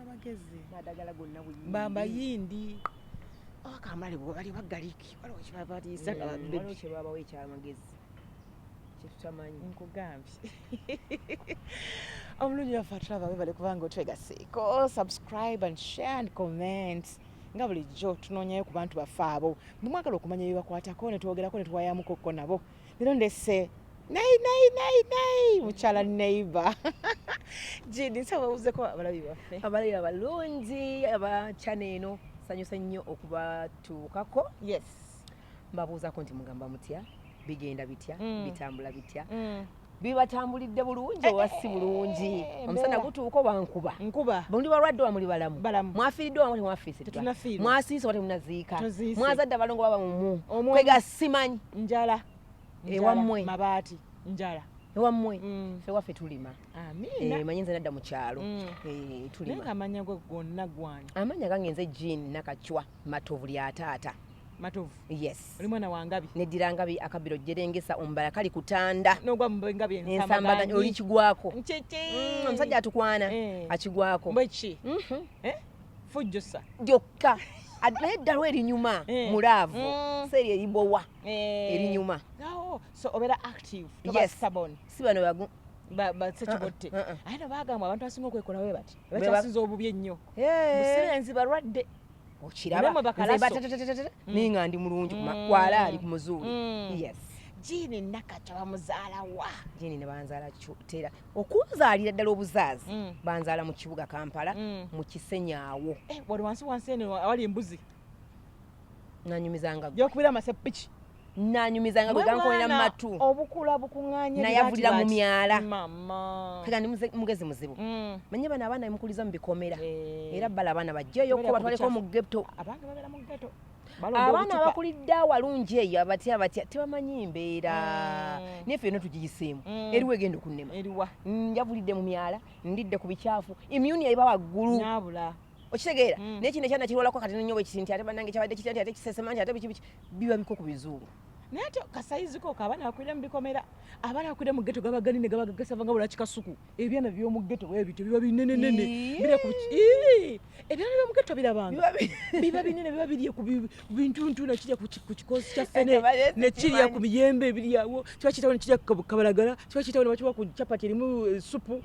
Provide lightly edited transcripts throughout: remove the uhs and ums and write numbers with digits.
abagezi nadagala gonna buyindi bamba yindi akamale bwo bali bagaliki waliwo kibabatiisa waliwo kyebabawo ekyamagezi kyetutamanyi nkugambye omulungi waffe atulaba bale kubanga otwegaseeko subscribe and share and comment nga bulijjo tunoonyayo ku bantu baffe abo mwagala okumanya byebakwatako ne twogerako ne tuwayamukokko nabo leero ndese Nei Mukyala Neighbor Jidi nsaba uzeko abalabi baffe abalabi abalungi abakyana eno sanyusa nnyo okubatuukako yes mbabuuzako nti mugamba mutya bigenda bitya bitambula bitya bibatambulidde bulungi oba si bulungi omusana gutuuka oba nkuba bundi balwadde wamuli balamu mwafiiridde wamuli mwafiisiddwa mwasiise wate munaziika mwazadde abalongo baba mumu kwega simanyi njala ewammwe mabaati njala ewammwe ffe waffe tulima amina manyi nze nadda mu kyalo tulima naye amanya gwe gonna gwani amanya gangenze Jean Nakacwa matovu lya taata matovu yes oli mwana wangabi neddira ngabi akabiro jerengesa ombala kali kutanda nogwa mbengabi ensamba oli kigwako nchichi omusajja atukwana akigwako mbeki fujjosa jokka eddalo erinyuma mulaavu seri eribowa erinyuma so obera active yes stubborn si bano bagu basekibotte aye no bagamba abantu asinga okwekola we bati bakyasinza obubi ennyo busirenzi balwadde okiraba ninga ndi mulungi kwala ali ku muzuuli yes Jini Nakacwa bamuzaala wa Jini ne banzaala tera okunzaalira ddala obuzaazi banzaala mu kibuga Kampala mu Kisenyaawo wali wansi eno awali embuzi nanyumizanga gyokubira amasepiki nanyumizanga gwe gankolera mu matu obukula bukuŋŋaanye naye avulira mu myala mama kega ndi mugezi muzibu manye bano abaana bimukuliza mu bikomera era bala abaana bajjayo ko batwaleko mu ghetto abantu babeera mu ghetto abaana abakulidde awalungi eyo abatya tebamanyi mbeera naye ffe tugiyiseemu eriwo egenda okunnema eriwa njavulidde mu myala ndidde ku bicaafu imyuni eba waggulu nyabula okitegeera naye kino ekyana kirwalako kati nnyo bwe kiti nti ate bannange kyabadde kiti ate kisesema nti ate biki biba biko ku bizungu naye ate kasayiziko abaana bakwire mu bikomera abaana bakwire mu ghetto gabagani ne gabagagasa nga bula kikasuku ebyana by'omu ghetto bwebityo biba binenenene biri ku ebyana by'omu ghetto birabanga biba binene biba biri ku bintuntu na kirya ku kikosi kya fene ne kirya ku miyembe ebiriyawo kiba kitawo ne kirya ku kabalagala kiba kitawo ne bakiwa ku chapati erimu supu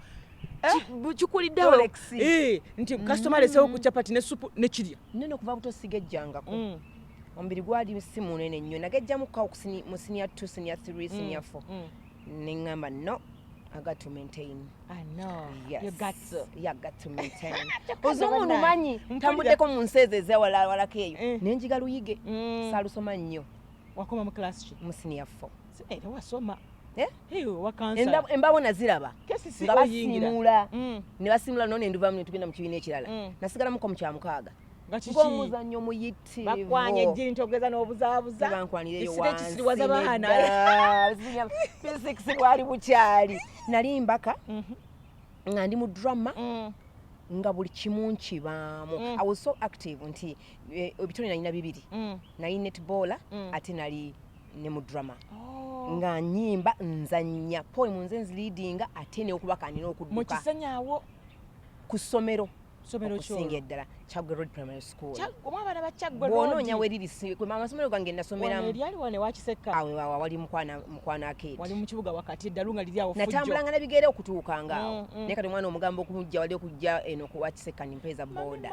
kikuliddewo nti kasitoma alesewo ku chapati ne supu ne kirya nene okuva buto sigejjangako omubiri gwali si munene nnyo nagejjamu mu senior 2 senior 3 senior 4 neŋŋamba no I got to maintain. I know. Yes. You got to maintain. Ozungu numanyi tambuddeko mu nseze ezewalako eyo nenjiga luyige saalusoma nnyo wakoma mu class ki mu senior 4 wasoma wakansa embawo naziraba nga basimula ne basimula none enduvamu ne tugenda mu kibiina ekirala nasigalamuko mu kyamukaaga ng'omuzannyo muyitirivu bakwanye ejjini ntogeza n'obuzaabuza bankwanirayo wansi baana physics bwali bukyali nali mbaka nga ndi mu drama nga buli kimu nkibaamu I was so active nti ebitone nalina bibiri nali netball ate nali ne mu drama nga nyimba nzanya poem nze nziliidinga ate ne okubakanira okudduka mu Kisenyaawo ku ssomero okusinga eddala Chagwe Road Primary School omwana ba Chagwe Road bw'onoonya weriri amasomero gange nasomeramu eryaliwo ne wakiseka awo wali mukwana akeeti wali mu kibuga wakati eddalu nga liri awo fujjo natambulanga nebigere okutuukanga awo naye kati omwana omugamba okujja wali okujja eno ku wakiseka nimpeeza booda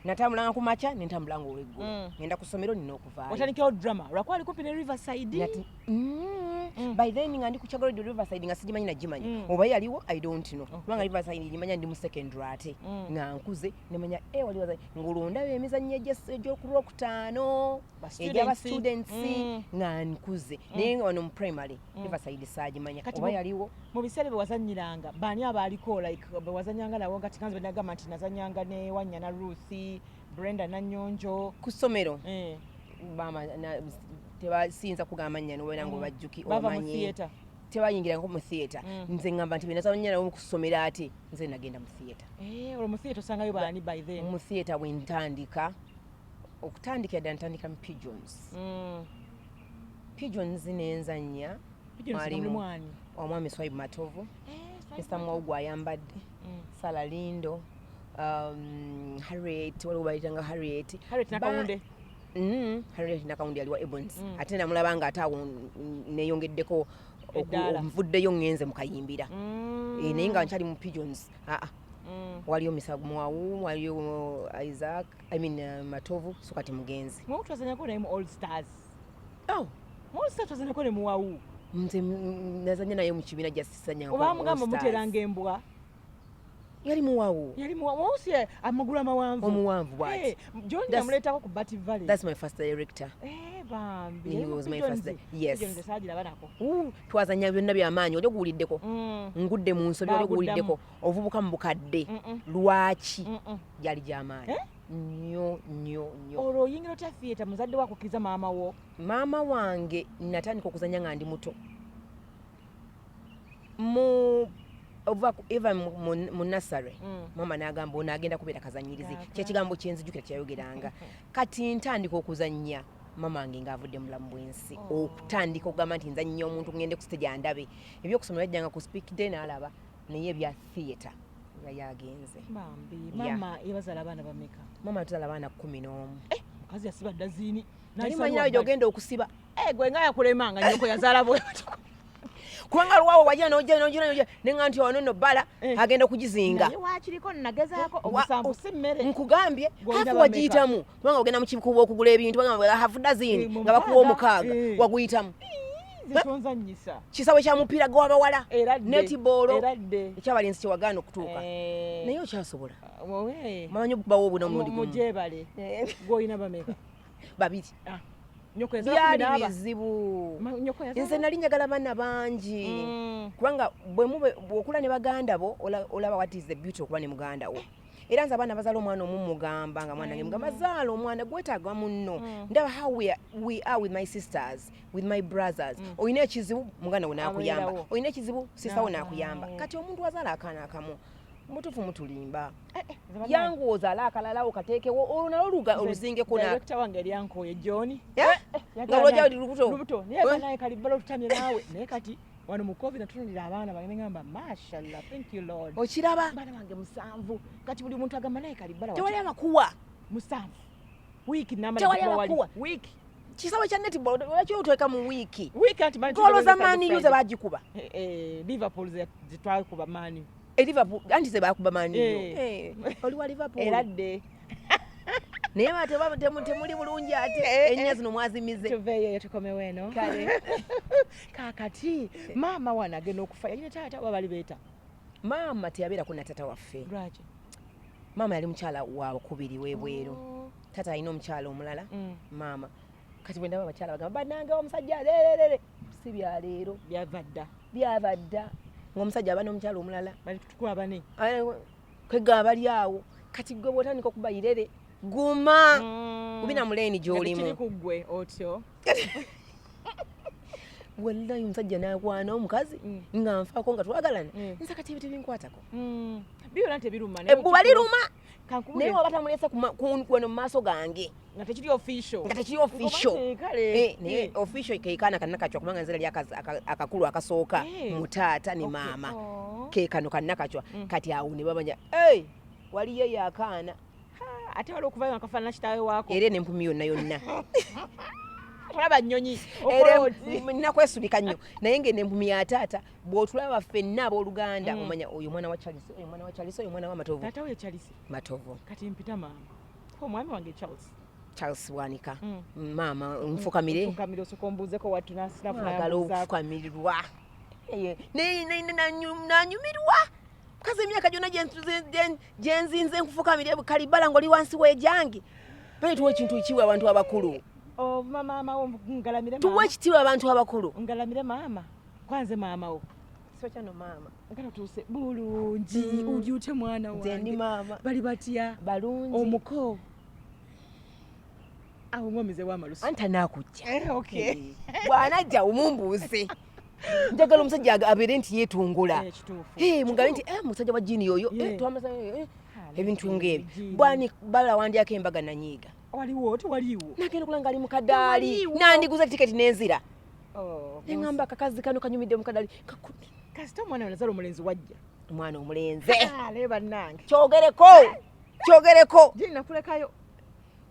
natambulanga ku makya nentambulanga olw'eggulu ngenda ku ssomero nina okuvaayo watandikirawo drama lwakuba ali kumpi ne Riverside by then nga ndi ku Chagwe Road Riverside nga sigimanyi nagimanyi oba yaliwo I don't know kubanga Riverside ngimanya ndi mu secondary ate nga nkuze nemanya wali waza ngulondayo emizannyo egy'okulwokutaano egy'aba students nga nkuze naye wano mu primary Riverside saagimanya oba yaliwo mu biseera bye wazannyiranga baani abaaliko like bwe wazannyanga nabo kati kanze benagamba nti nazannyanga ne Wanya na Ruthi Brenda Nanyonjo ku ssomero tebasinza kugamba nnya nowera nga obajjuki omanyi tebayingiranga mu theatre nze ngamba nti benazannya nawo ku ssomero ate nze nagenda mu theatre olwo mu theatre osangayo baani by then mu theatre bwe ntandika okutandikira ddala ntandika mu pigeons nenzannya mwalimu omwami Swaibu Matovu Mr. Mwawugwa ayambadde Sala Lindo, Harriet, waliwo bayitanga Harriet Nakawunde. Harriet Nakawunde aliwa Ebons. Ate namulaba nga ate awo neeyongeddeko nvuddeyo ngenze mu kayimbira. Naye nga nkyali mu Pigeons. Waliyo Misamuwawu, waliyo Isaac, Matovu, so kati mugenzi. Mwe twazanyako naye mu All Stars. Mu All Stars twazanyako ne Muwawu. Nze nazanya naye mu kibiina gya sisanya. Oba mugamba muteranga embwa. Yali Muwawu. Si amagulu amawanvu. Omuwanvu bwati. John yamuleetako ku Bati Valley. That's my first director. Bambi. He was my first. Yes. Banako. Twazanya byonna byamaanyi oli okuwuliddeko. Ngudde mu nsobi oli okuwuliddeko. Ovubuka mu bukadde. Lwaki gyali gy'amaanyi. Nnyo. Olwo oyingira otya theatre muzadde wakukkiriza maama wo? Maama wange natandika okuzanya nga ndi muto. Eva mu nursery mama n'agamba onaagenda kubeera kazanyirizi kyekigambo kyenzijukira kyayogeranga kati ntandika okuzannya mama wange ng'avudde mulamu bw'ensi okutandika okugamba nti nzannya omuntu ngende ku stage andabe ebyokusomera yajjanga ku speak day n'alaba naye ebya theatre yayagenze. Mama yabazaala abaana bameka? Mama yatuzaala abaana 11. Mukazi yasiba ddaziini. Nalimanyirawe gy'ogenda okusiba. Gwe nga yakulemanga nnyoko yazaala bwe. Kubanga lwawo wajja n'ojja nenga nti ono nno bbala agenda kugizinga. Naye waakiriko nagezaako omusanvu si mmere. Nkugambye hafu wagiyitamu kubanga ogenda mu kibukuba okugula ebintu hafu dazini nga bakuwa 6 waguyitamu. Zetonzanyisa. Kisawe kya mupiira gw'abawala. Netball. Ekyabalenzi kyewagaana okutuuka. Naye okyasobola. Manyi okubawo obunamulundi gumu. Mujebale. Gw'olina bameka? 2. Byali bizibu. Nze nali njagala baana bangi kubanga bw'okula ne baganda bo olaba what is the beauty okuba ne muganda wo. Era nze abaana bazaala omwana omumugamba nga mwana mugamba zaala omwana gwetaaga munno ndaba how we are with my sisters, with my brothers. Oyina ekizibu muganda wo n'akuyamba, oyina ekizibu sisa wo n'akuyamba. Kati omuntu wazaala akaana akamu mutufu mutulimba yangu ozaala akalala okateekewo olwo nalwo oluzingeko director wange lyankoye John nga lwojja lubuto naye naye kalibbala otutamye naawe naye kati wano mu COVID natunulira abaana bange ngamba mashallah thank you Lord okiraba baana bange 7 kati buli muntu agamba naye kalibbala tewali amakuwa 7 wiiki namala tewali amakuwa wiiki kisawe kya netball lwaki otweka mu wiiki anti golo za mani yuze bagikuba Liverpool zitwakuba mani Liverpool anti ze bakuba mani oli wa Liverpool eradde naye temuli bulungi ate ennya zino mwazimize tuveeyo tukomewo eno kale kakati maama wana agenda okufa yalina taata oba bali beeta maama teyabeerako na taata waffe lwaki maama yali mukyala wakubiri webweru taata alina omukyala omulala maama kati bwe ndaba abakyala bagamba bannange omusajja leerere si byaleero byavadda ng'omusajja aba n'omukyala omulala bali tukuba bane kwegaba bali awo kati gwe bw'otandika okuba irere guma kubina muleeni gy'olimu kiri ku ggwe otyo wallahi omusajja n'akwana omukazi nga nfaako nga twagalana nsa kati ebyo tebinkwatako byona tebiruma ebbuba liruma naye waba tamulese wano mu maaso gange nga tekiri official naye official keekaana kannakacwa kubanga nzira lya akakulu akasooka mu taata ne maama keekano kannakacwa kati awo ne bamanya waliyo yaakaana ate wali okuvayo akafaanana kitaawe waako era n'empumi yonna tulaba nnyonyi nakwesubika nnyo naye ng'empumi ya taata bw'otulaba ffenna abooluganda omanya oyo mwana wa Charles oyo mwana wa Matovu taata we Charles Matovu kati mpita maama omwami wange Charles Wanika maama nfukamire osooka ombuuzeko wattu naagala okufukamirirwa nanyumirwa mukazi emyaka gyonna gyenzinze nkufukamire kalibala ng'oli wansi w'ejange bale tuwa ekintu ekiwa abantu abakulu tuwa ekitiibwa abantu abakulu ngalamire maama kwanze maama wo sokyano maama ngalo tuuse bulungi uli ute mwana wange ndi maama bali batya balungi omuko awo mwomize w'amalusu anta naakujja bw'anajja omumbuuze njagala omusajja abeere nti yeetungula mugabe nti musajja wa jini yoyo twamasa ebintu ng'ebyo bwani bala wandyako embaga nanyiiga waliwo tewaliwo nagenda okulanga ali mu kadaali nandiguza tiketi n'enzira neŋŋamba akakazi kano kanyumidde mu kadaali kasita omwana we nazaala omulenzi wajja omwana omulenze leba nange kyogereko jini nakulekayo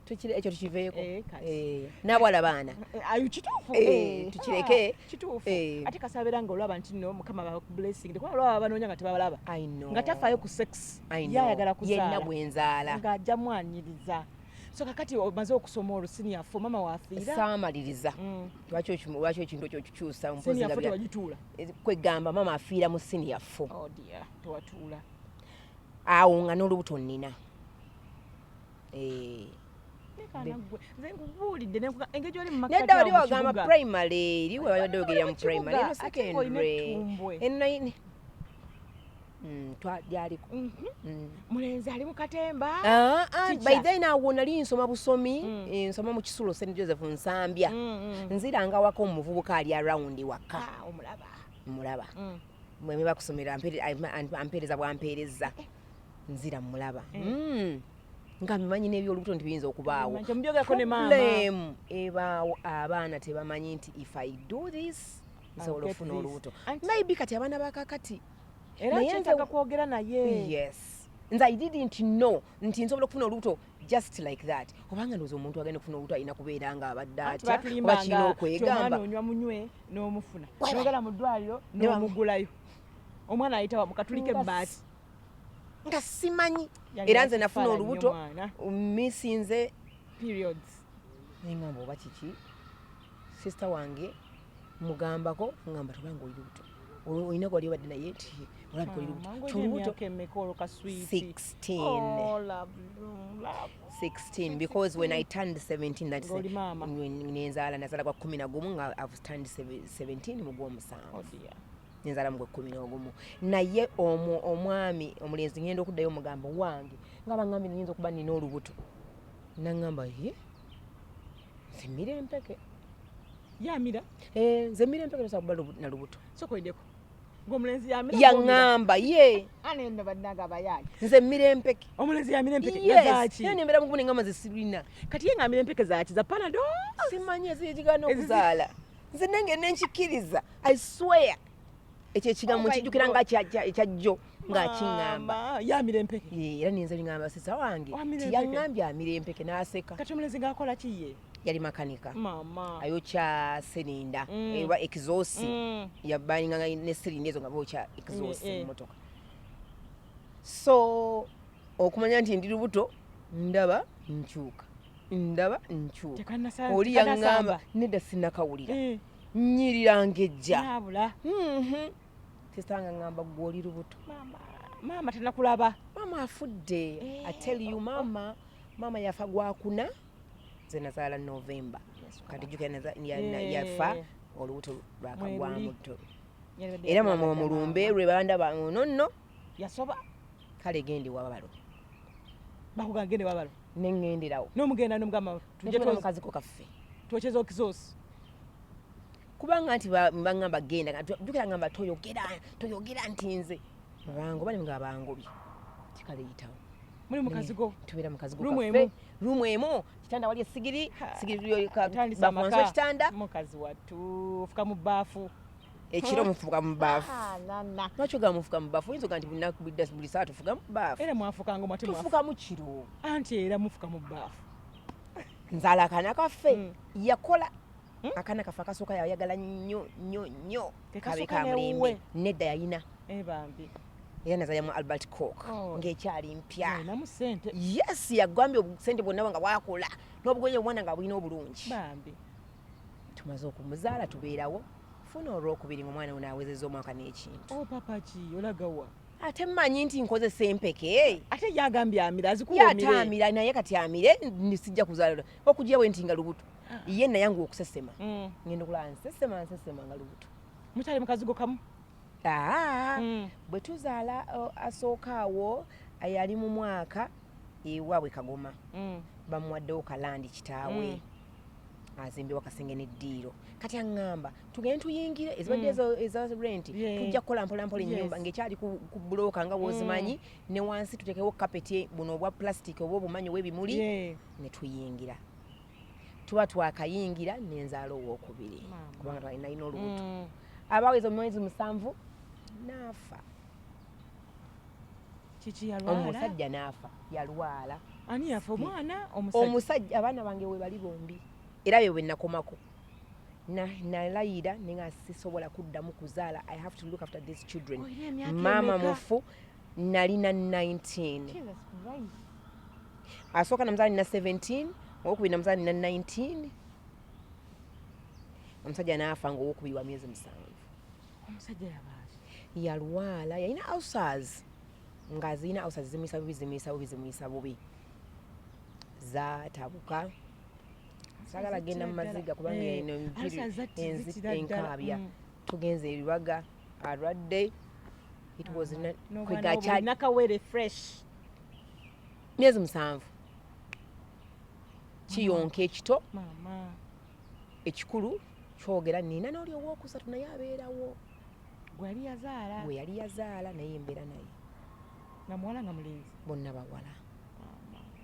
ekyo tukiveeko kati n'abawala baana ayo kituufu tukireke kituufu ate kasabira nga olaba nti no mukama ba blessing ndikuba olaba banoonya nga tebabalaba nga tafaayo ku sex yayagala kuzaala yenna gwenzaala ng'ajja mwanyiriza so kakati omaze okusoma olusiniya fo mama waafiira saamaliriza lwaki ekintu ekyo kikyusa wagituula kwegamba mama afiira mu siniya fo tewatuula awo nga n'olubuto nnina nedda wali wagamba primary eri webadde ogerera mu primary eno secondary twajaliko mulenzi ali mu katemba by then awo nali nsoma busomi nsoma mu kisulo St Joseph Nsambya nziranga wako omuvubuka ali around waka mulaba mweme bakusomera ampeereza bwampeereza nzira mulaba nga mbimanyi n'ebyolubuto nti biyinza okubaawo problem ebaawo abaana tebamanyi nti if I do this nsobola okufuna olubuto maybe kati abaana bakakati era kyetaaga kwogera naye yes nze I didn't know nti nsobola okufuna olubuto just like that obanga ndowooza omuntu agenda okufuna olubuto alina kubeera nga abadde atya oba kirina okwegamba onywa munywe n'omufuna n'ogala mu ddwaliro n'omugulayo omwana ayita mukatulike ebbaati nga simanyi era nze nafuna olubuto misinze periods engamba oba kiki sister wange mugambako ngamba tobanga oli lubuto olina gwali obadde naye nti olabika oli lubuto 16 because when I turned 17 that's nenzaala nazaala kwa 11 nga I've turned 17 mu gw'omusanvu nenzala mugwe 11 naye omwami omulenzi ngenda okuddayo omugamba wange nga bangambye nyinza okuba nina olubuto nangamba ye nzimira empeke yamira nze mira empeke tosakuba na lubuto sokoideko ng'omulenzi yamira yaŋŋamba ye anenda bannaga bayayi nze mira empeke omulenzi yamira empeke zaki ye nembera mukubuna engama zisirina kati ye ng'amira empeke zaki za panado simanyi eziyigana okuzaala nze nange nenkikiriza I swear ekyo ekigambo kijjukira nga ekyajjo ng'akiŋŋamba yamira empeke era ninze liŋŋamba sisa wange tiyaŋŋambye amira empeke n'aseka kati omulenzi ng'akola ki ye yali makanika mama ayokya sirinda eba exhaust yabalinga ne sirinda ezo nga bokya exhaust mu motoka so okumanya nti ndi lubuto ndaba nkyuka oli yaŋŋamba nedda sinnakawulira nyirira ngejja nabula sisanga ngamba gwoli lubuto mama tenakulaba mama afudde I tell you mama yafa gwakuna nze nazaala November kati jjukira yafa olubuto lwakagwamuto era mama omulumbe lwe bandaba nonno yasoba kale gende wabalo bakuga gende wabalo nengenderawo n'omugenda n'omugamba tujje twakaziko kaffe twokyeza okizosi kubanga nti bangamba genda jjukira ngamba toyogera nti nze bango bali nga bangobye kikale yitawo muri mukazigo tubeera mukazigo rumu emu kitanda wali esigiri bafuwanso kitanda mukazi wattu fuka mu baafu ekiro mufuka mu baafu lwaki ogamba mufuka mu baafu oyinza oga nti buli saa tufuka mu baafu era mwafukanga mwate tufuka mu kiro anti era mufuka mu baafu nzaala akaana kaffe yakola akaana kaffe akasooka yayagala nnyo kabe ka mulembe nedda yayina ebambi era nazalyamu Albert Cook ng'ekyali mpya namu sente yes yagambye obusente bwonna nga bwakola n'obugoye obwana nga bulina obulungi bambi tumaze okumuzaala tubeerawo funa olwokubiri ng'omwana we naawezezza omwaka n'ekintu papa ki olagawa ate mmanyi nti nkozesa empeke ate yagambye amira azikuwomire yatamira naye kati amire nisijja kuzaala okujja bwe nti nga lubuto ye nayangu okusesema ngenda okulaba nsesema nga lubuto mukyali mukazigo kamu bwe tuzaala asooka awo yali mu mwaka ewaabwe Kagoma bamuwaddewo kalandi kitaawe azimbewo kasenge n'eddiiro kati aŋŋamba tugende tuyingire ezibadde eza renti tujja kukola mpolampola ennyumba ng'ekyali ku bulooka nga bw'ozimanyi ne wansi tutekewo kapeti buno obwa plastic oba obumanyi obw'ebimuli ne tuyingira tuba twakayingira nenzaala owookubiri kubanga nalina olubuto abaweza omwezi 7 naafa Kiki yalwala? Omusajja n'afa, yalwala. Ani yafa omwana omusajja? Abaana bange we bali bombi. Era bwe nakomako. Nalayira nenga sisobola kuddamu kuzaala. I have to look after these children. Mama mufu nalina 19. Asooka namzaala nina 17, owokubiri namzaala nina 19. Omusajja n'afa ng'owokubiri wa myezi 7. Omusajja yabaaki? Yalwala, yalina ulcers. Ng'azirina ulcers zimuyisa bubi. Zaatabuka. Sagala genda mu maziga kubanga eno enkaabya. Tugenze ebibaga alwadde. It was nakawere fresh. Myezi 7. Kiyonka ekito. Mama. Ekikulu kyogera nina n'oli owookusatu naye abeerawo. Gwe yali yazaala? Gwe yali yazaala naye mbeera naye. Nga muwala nga mulenzi? Bonna bawala.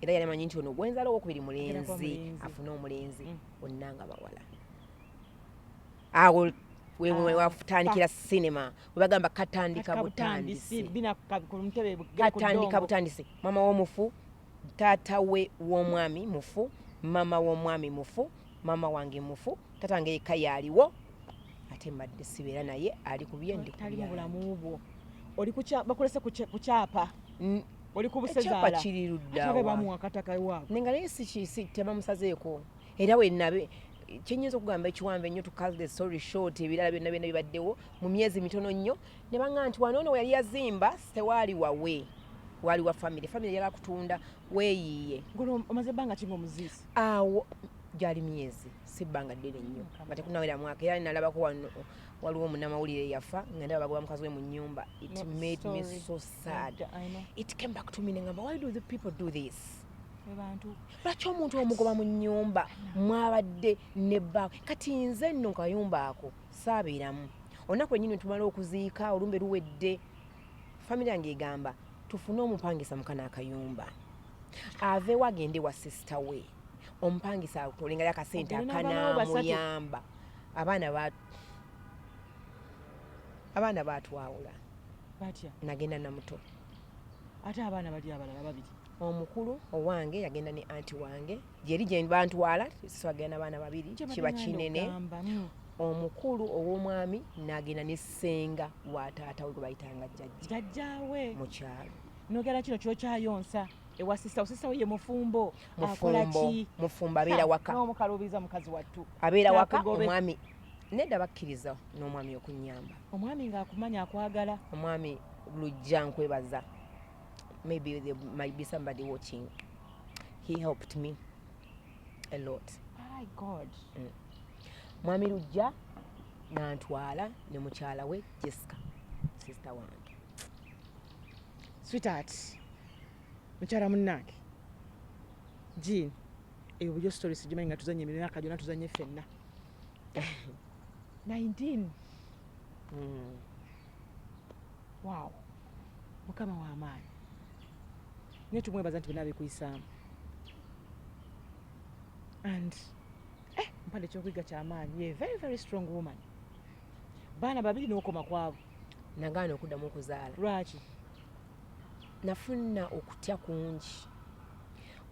Era yali amanyi nti ono gwenzaala owokubiri mulenzi, afune omulenzi, bonna nga bawala. Awo we watandikira sinema, we bagamba katandika butandisi. Katandika butandisi. Mama w'omufu, taata we w'omwami mufu, mama w'omwami mufu, mama wange mufu, taata wange yekka yaaliwo, ate mbadde sibeera naye ali ku bye ndi ku tali mu bulamu bwo. Oli bakulese ku kyapa. Oli ku busezaala. Ekyapa kiri ludda wa. Bamuwa kataka iwaabwe. Nenga naye si tebamusazeeko. Era we nabe kyenyinza okugamba ekiwambe ennyo to cut the story short, ebirala byonna bibaddewo mu myezi mitono nnyo ne banga nti wano ono yali yazimba tewaali wawe. Wali wa family yali akutunda weeyiye. Ngolo omaze bbanga kingo muziisi? Awo gyali myezi si bbanga ddene nnyo. Bate kunawera mwaka era nalabako wano waliwo munnamawulire yafa nga ndaba bagwa mukazi we mu nnyumba. It made me so sad. It came back to me ngamba, why do the people do this? Lwaki omuntu omugoba mu nnyumba mwabadde ne bba kati nze nno kayumba ako saabeeramu. Olunaku lwennyini tumala okuziika olumbe luwedde. Family yange egamba tufune omupangisa mukana akayumba aveewo agende wa sisita we omupangisa atolengayo akasente akanaamuyamba. Abaana baatwawula batya nagenda namuto. Ate abaana bali abalala babiri. Omukulu owange yagenda ne anti wange gyeri gye bantwala so agenda abaana babiri kiba kinene. Omukulu ow'omwami n'agenda ne ssenga wa taata we gwe bayitanga jjajjaawe mu kyalo. Nogera kino ky'okyayonsa ewa sisita we ye mufumbo. Mufumbo abeera waka. N'omukaluubiza mukazi wattu abeera waka. Omwami nedda bakkiriza n'omwami okunnyamba. Omwami ng'akumanya akwagala. Omwami lujja nkwebaza. Maybe there might be somebody watching. He helped me a lot. My God. Mwami lujja n'antwala ne mukyala we Jessica, sister wange. Sweetheart, mukyala munnange Jean, eyo bulyo story sigimanyi nga tuzanye emyaka gyonna tuzanye ffenna. 19. Wow. Mukama w'amaanyi. Nye tumwebaza nti bina bikuyisaamu. And mpande ky'okwiga ky'amaanyi. You're a very, very strong woman. Baana babiri n'okoma kwabo. Nagaana okuddamu okuzaala. Lwaki? Nafuna okutya kungi.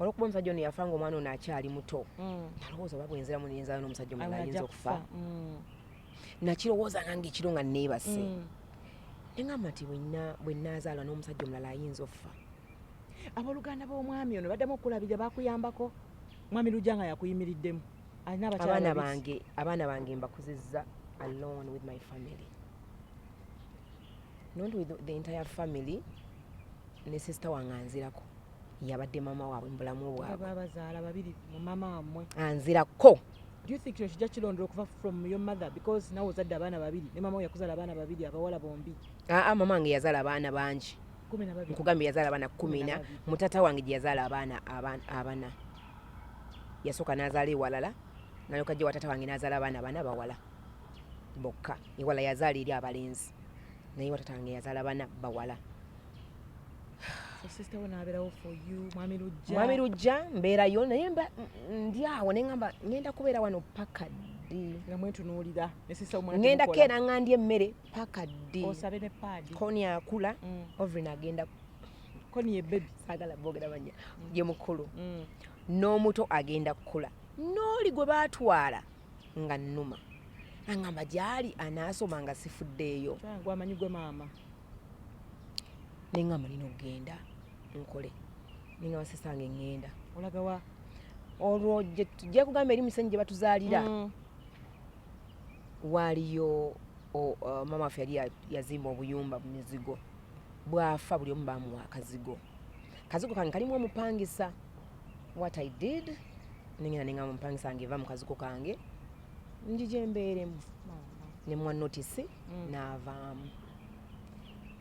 Olwokuba omusajja ono yafa ng'omwana ono akyali muto. Nalowooza oba bwenziramu n'enzaala n'omusajja omulala ayinza okufa. Nakirowooza nange ekiro nga neebase. Engamba nti bwe nnaazaala n'omusajja omulala ayinza okufa. Abooluganda b'omwami ono baddamu okulabirira bakuyambako. Mwami lujja nga yakuyimiriddemu. Alina abaana bange mbakuzizza alone with my family. Not with the entire family. Ne sister wange anzirako. Yabadde mama waabwe mu bulamu bwabwe. Abazaala babiri mu mama wammwe. Anzirako. Do you think kijja kirondera okuva from your mother because nawe ozadde abaana babiri ne mama we yakuzaala abaana babiri abawala bombi? Mama wange yazaala abaana bangi. Nkugambye yazaala abaana 10. Mutata wange gye yazaala abaana abana. Yasooka n'azaala ewalala. Nalyoka gye watata wange n'azaala abaana bana bawala. Bokka. Ewala yazaala eri abalenzi. Naye watata wange yazaala abaana bawala. So sister we n'abeerawo for you, Mwami Lujja. Mwami Lujja mbeerayo naye ndi awo ne ngamba ngenda kubeera wano paka ddi. Nga mwetunuulira ne sister omwana ngenda keera nga ndya emmere paka ddi. Osabe ne paadi. Koni akula, Ovrin agenda koni ye baby sagala bogera banya ye mukulu n'omuto agenda kukula n'oli gwe baatwala nga nnuma angamba gyali anaasoma nga sifuddeeyo gwe amanyi gwe maama nengamba nina okugenda nkole nengamba sisange ngenda olaga wa olwo gye tujja kugamba eri musenyi gye batuzaalira waaliyo mama waffe yali yazimba obuyumba mu mizigo bwafa buli omu baamuwa akazigo kange kalimu omupangisa what I did nengenda nengamba omupangisa wange eva mu kazigo kange njije mbeeremu nemwa notisi n'avaamu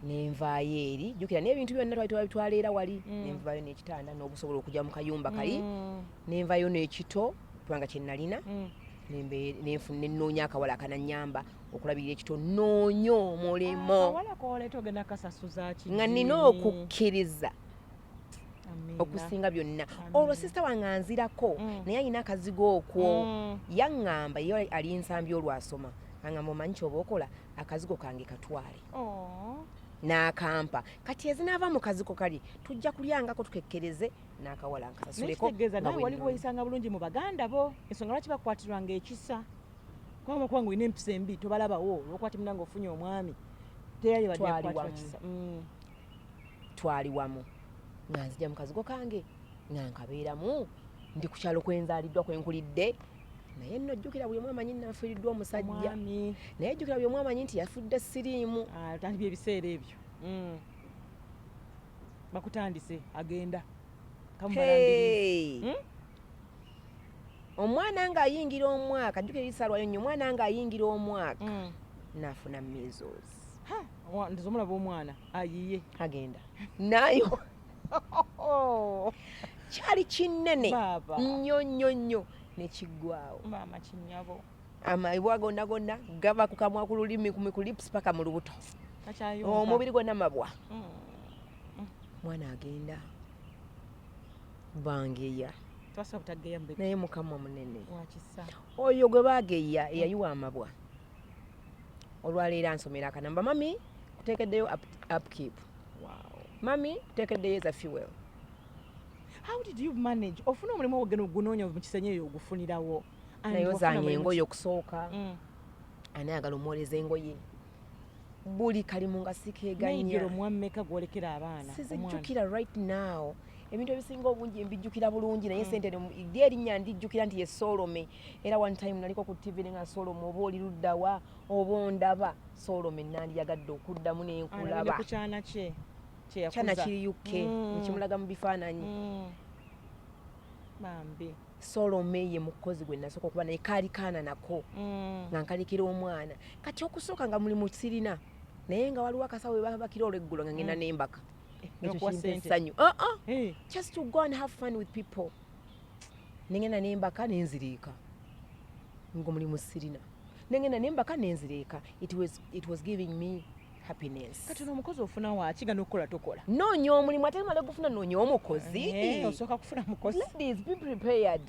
nenvaayo eri jjukira n'ebintu byonna twabitwala era wali nenvaayo n'ekitanda n'obusobola okujja mu kayumba kali nenvaayo n'ekito kubanga kye nalina nenoonya akawala akananyamba okulabirira ekito noonya omulimu nga nina okukkiriza okusinga byonna olwo sisita wange anzirako naye alina akazigo okwo yaŋŋamba ye ali ensambi olwasoma aŋŋamba omanyi kyoba okola akazigo kange katwale n'akampa kati ezinaava mu kazigo kali tujja kulyangako tukekkereze n'akawala nkasasuleko nawe wali weyisanga bulungi mu baganda bo ensonga lwaki bakwatirwanga ekisa kubanga olina empisa embi tobalabawo olwokwati muna ng'ofunye omwami teyali twali wamu nga nzija mu kazigo kange nga nkabeeramu ndi ku kyalo kwenzaaliddwa kwenkulidde naye nno jjukira buli omu amanyi nafiiriddwa omusajja naye jjukira buli omu amanyi nti yafudde siriimu tandibye ebiseera ebyo bakutandise agenda omwana ng'ayingira omwaka jjukira ebisalwayo nnyo omwana ng'ayingira omwaka n'afuna measles ndiza omulaba omwana ayiye agenda nayo kyali kinene nnyo nekiggwawo maama kinyabo amaibwa gonna gava ku kamwa ku lulimi ku lips paka mu lubuto omubiri gwonna mabwa mwana agenda bangeya naye mukama munene oyo gwe bageya eyayiwa amabwa olwaleero ansomera akanamba mami kuteekeddeyo upkeep mami kuteekeddeyo eza fuel. How did you manage ofuna omulimu ogeno gunoonya mu kisenyi eyo ogufunirawo naye ozanye engoye okusooka anayagala omwoleza engoye buli kalimu nga sikeeganya naye omwammeka gwolekera abaana sizijjukira right now ebintu ebisinga obungi mbijjukira bulungi naye sente lyerinnya ndijjukira nti ye Solome era one time naliko ku TV nga Solome oba oli luddawa oba ondaba Solome nandiyagadde okuddamu nenkulaba kukyana kye kyana kiri UK nekimulaga mu bifaananyi bambi Solome ye mukozi gwe nasooka okuba naye kaali kaana nako nga nkalikira omwana kati okusooka nga muli mu sirina naye nga waliwo akasawo we bakira olweggulo nga ngenda nembaka sanyu just to go and have fun with people nengenda nembaka nenziriika ngo muli mu sirina nengenda nembaka nenziriika it was giving me happiness. Kati omukozi ofuna waaki nga n'okukola tokola noonya omulimu ate mala gufuna noonya omukozi osooka kufuna mukozi. Ladies, be prepared.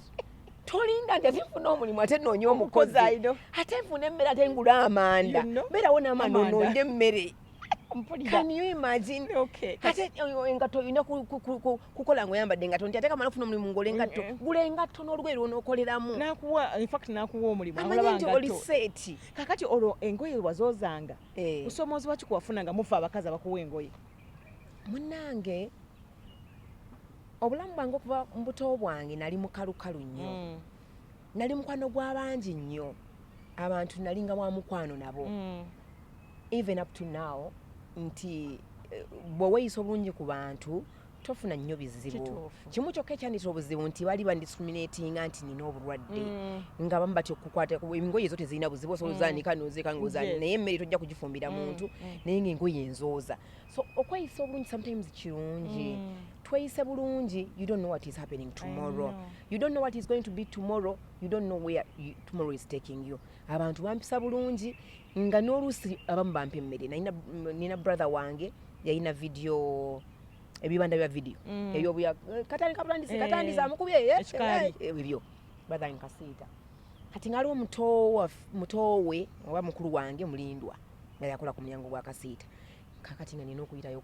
Tolinda nti ate nfuna omulimu ate noonya omukozi ate nfuna emmere ate ngula amanda beerawo n'amanono nde emmere. Can you imagine? Okay. Kati engatto olina kukola ng'oyambadde engatto nti ate kamala ofuna omulimu ng'ola engatto gula engatto n'olugoye lw'onookoleramu. Nakuwa omulimu amanyi nti oli seeti. Kakati olwo engoye wazoozanga busomoozi bwaki kuwafuna nga mufa abakazi abakuwa engoye? Munnange obulamu bwange okuva mu buto bwange nali mukalukalu nnyo nali mukwano gw'abangi nnyo abantu nali nga wa mukwano nabo even up to now nti bw'oweeyisa obulungi ku bantu tofuna nnyo bizibu. Kimu kyokka ekyandisa obuzibu nti bali bandiscriminatinga nti nina obulwadde nga bamu batyo okukwata engoye zo tezirina buzibu osobola ozaanika nozeeka ng'ozaani naye emmere tojja kugifumbira muntu naye ng'engoye enzooza. So okweyisa obulungi sometimes kirungi. Tweyise bulungi, you don't know what is happening tomorrow. You don't know what is going to be tomorrow. You don't know where tomorrow is taking you. Abantu bampisa bulungi nga n'oluusi abamu bampa emmere. Nina brother wange yalina video ebibanda bya video eyobuya katandisa amukubye ebyo brother nkasiita kati ngaliwo mutowe oba mukulu wange mulindwa nga yakola ku mulyango gwa kasiita kakati nga nina okuyitayo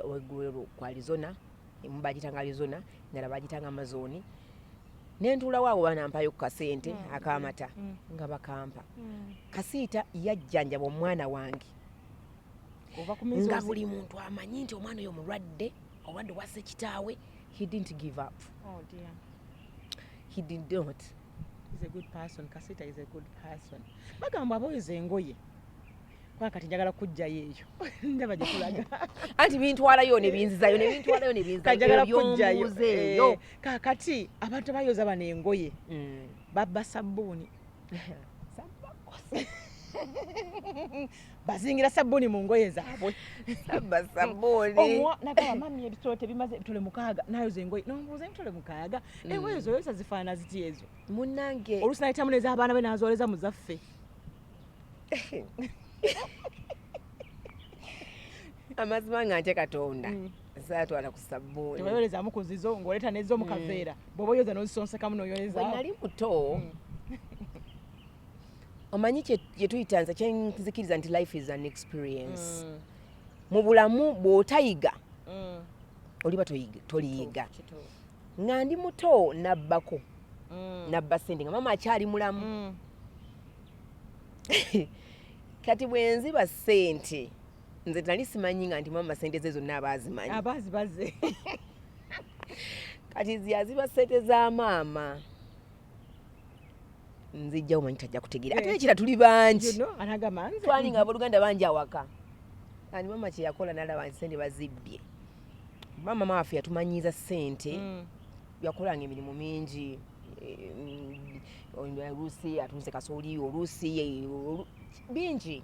waggulu ku Arizona, emu bagitanga Arizona, endala bagitanga Amazon. Ne ntuulawo awo banampayo ku kasente akaamata nga bakampa. Kasiita yajjanjaba omwana wange nga buli muntu amanyi nti omwana oyo mulwadde, obwadde wasse kitaawe. He didn't give up. Oh dear. He did not. He's a good person. Kasiita is a good person. Bagamba aboyeza engoye. Kwa kati njagala kujjayo eyo. Ndaba gye tulaga. Anti bintwalayo ne binzizayo ne bintwalayo ne binzizayo. Njagala kujjayo. Kakati abantu bayoza bano engoye. Babba sabbuuni. Bazingira sabbuuni mu ngoye zaabwe. Sabba sabbuuni. Nagamba mami ebitoote bimaze ebitole 6 nayoza engoye. Nombuuza ebitole 6. Engoye ezo yoza zifaana ziti ezo. Munnange. Oluusi nayitamu neza abaana be nazooleza muzaffe. Amazima nga nte Katonda. Saatwala ku sabbuuni. Tebayolezaamu ku zizo ng'oleeta n'ezo mu kaveera. Bw'oba oyoza n'ozisonsekamu n'oyoleza. Bwe nali muto. Omanyi kye tuyita nze kyenzikiriza nti life is an experience. Mu bulamu bw'otayiga oliba toliyiga. Nga ndi muto nabbako. Nabba ssente nga mama akyali mulamu. Kati bwe nziba ssente nze nali simanyi nga nti mama ssente ze zonna abaazimanyi. Abaazibaze. Kati ziyaziba ssente za maama. Nzijja omanyi tajja kutegeera. Ate ekira tuli bangi. Twani nga abooluganda bangi awaka. Ani mama kye yakola n'alaba nti ssente bazibbye. Mama waffe yatumanyiiza ssente. Yakolanga emirimu mingi. Oluusi atunze kasooli, oluusi bingi.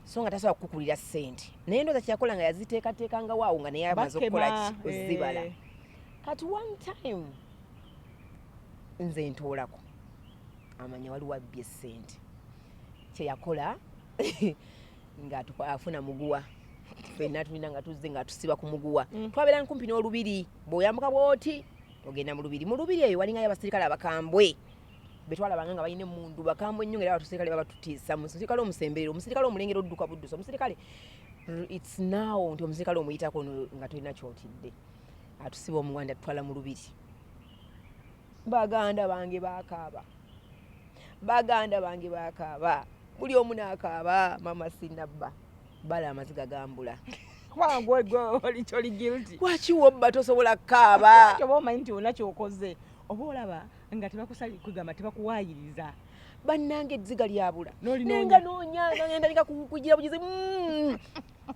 So nga tasobola kukukulira ssente. Naye ndowooza kye yakola nga yaziteekateekanga waawo nga naye amaze okukola ki ozibala. Kati one time nze ntoolako. Amanya waliwo abbye ssente. Kye yakola nga afuna muguwa. Ffenna tulina nga tuzze nga tusiba ku muguwa. Twabeera nkumpi n'olubiri. Bw'oyambuka bw'oti ogenda mu lubiri. Mu lubiri eyo walingayo abasirikale abakambwe. Betwalabanga nga balina emmundu bakambwe nnyo ng'era abaserikale baba tutisa. Omusirikale omusemberero, omusirikale omulengero odduka buddusa. Omusirikale it's now nti omusirikale omuyitako nga tolina kyotidde. Atusiba omuwanda tutwala mu lubiri. Baganda bange bakaaba. Buli omu n'akaaba. Mama sinnabba. Bala amaziga gambula. Wangwe oli guilty. Lwaki wobba tosobola kukaaba? Oba omanyi nti olina kyokoze. Oba olaba nga tebakusali kugamba tebakuwaayiriza. Bannange ezziga lyabula. Nenga noonyanga ngenda lika kugira bugize.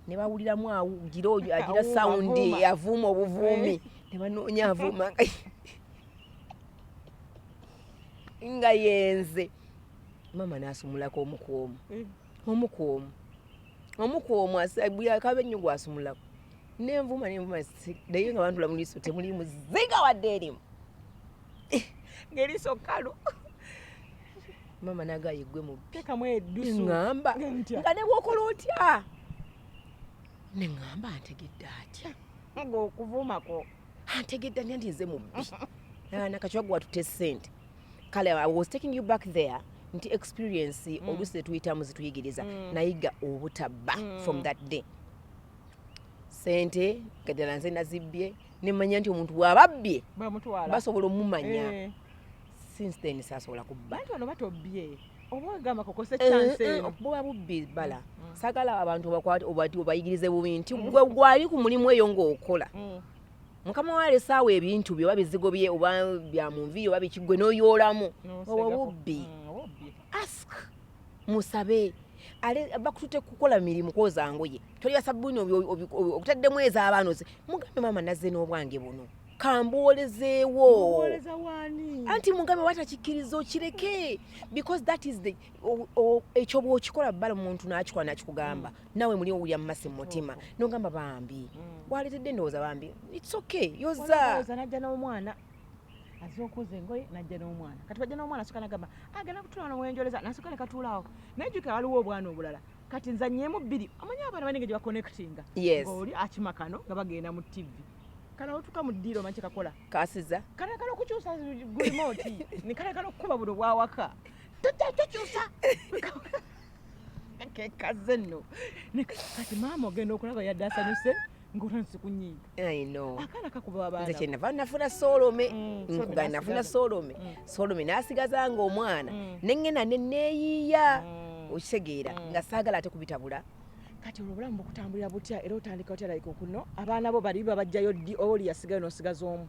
Ne bawuliramu awo giro agira saundi avuuma obuvuumi. Ne banoonya avuuma. Nga yenze. Mama n'asumulako omukwomu asabya kabe nnyo gwasumulako. Nenvuma naye nga bantula mu liiso temuli muziga wadde erimu. Ng'eriiso kkalu. Mama nagaye gwe mu tekamu eddusu. Ngamba nga ne bw'okola otya. Ne ngamba antegedde atya. Ng'okuvumako. Antegedde nti nze mubbi. Nakacwa gwatute ssente. Kale I was taking you back there. Nti experience oluusi tuyitamu zituyigiriza. Nayiga obutabba from that day. Sente kadala nze nazibbye nemanya nti omuntu bw'ababbye basobola omumanya. Since then sasobola kubba. Bantu bano batobbye. Oba ogamba kokose chance eno. Buba bubbi bala. Sagala abantu bakwate obayigirize bubi nti gwe gwali ku mulimu eyo ng'okola. Mukama wale saawa ebintu bye babizigo bye oba bya munvi oba bikigwe n'oyoolamu. Oba bubbi. Ask. Musabe. Ale bakutute kukola mirimu koza ngoye. Toli basabuni okutaddemu ez'abaanoze. Mugambe mama nazze n'obwange buno. Kambolezeewo. Mboleza wani. Anti mugambe watakikkiriza okireke. Because that is the ekyo bw'okikola bbala muntu n'akikola n'akikugamba. Nawe muli owulya mu masi mu mutima. N'ogamba bambi. Waleetedde endowooza bambi. It's okay. Yoza. Najja n'omwana. Azze okuza engoye najja n'omwana. Kati bajja n'omwana asooka n'agamba agenda kutuula wano mwenjoleza nasooka ne katuulaawo. Najjuka waliwo obwana obulala. Kati nzannyemu bbiri. Omanyi abaana banenge gye bakonectinga. Yes. Ng'oli akima kano nga bagenda mu TV. Kana otuka mu ddiiro omanyi kye kakola. Kasiza. Kana okukyusa remote. Ne kana okukuba buno bwawaka. Tokyusa. kekaze nno kati maama ogenda okulaba yadde asanyuse ng'otandise kunyiiga. I know. Akaana kakuba abaana. Nze kyenava nafuna Solome. Nkuga nafuna Solome. Solome n'asigazanga omwana. Nengena neneeyiiya. Okitegeera nga saagala ate kubitabula. Kati obulamu bukutambulira butya era otandika otya like okuno abaana bo bali babajjayo ddi oli yasigayo n'osigaza omu?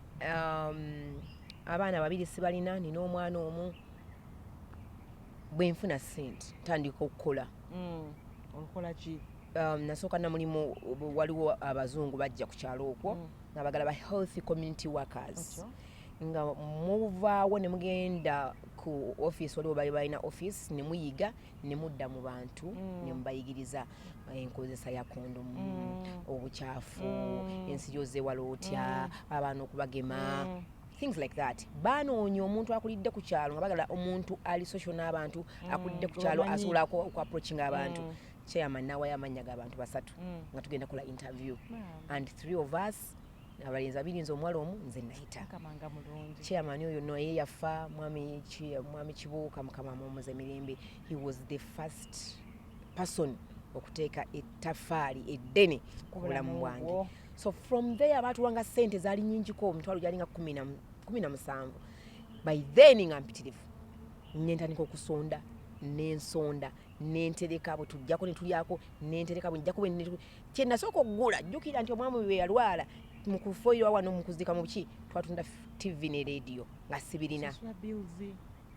Abaana babiri sibalina nina omwana omu. Bwe nfuna ssente ntandika okukola. Okola ki? Nasooka na mulimu waliwo abazungu bajja ku kyalo okwo nga bagala ba healthy community workers. Nga muvaawo ne mugenda ku office waliwo bali balina office ne muyiga ne mudda mu bantu ne mubayigiriza enkozesa ya kondomu, obukyafu, ensiryo zewala otya, abaana okubagema, things like that. Banoonya omuntu akulidde ku kyalo nga bagala omuntu ali social n'abantu akulidde ku kyalo asobola ku approaching abantu. Chairman nawayo amanya g'abantu basatu nga tugenda kola interview and 3 of us abalenzi abiri nze omuwala omu nze nayita. Chairman oyo naye yafa mwami Kibuuka Mukama mumuze mirembe. He was the first person okuteeka ettafaali eddene ku bulamu bwange. So from there batuwanga ssente zaali nnyingiko omitwalo gyalinga 17. By then nga mpitirivu nentandika okusonda n'ensonda n'entereka bwe tujjako ne tulyako n'entereka bwe njjako kye nasooka okugula jjukira nti omwami we yalwala mu kufuuyirwa wano mu kuzika mu buki twatunda TV ne radio nga sibirina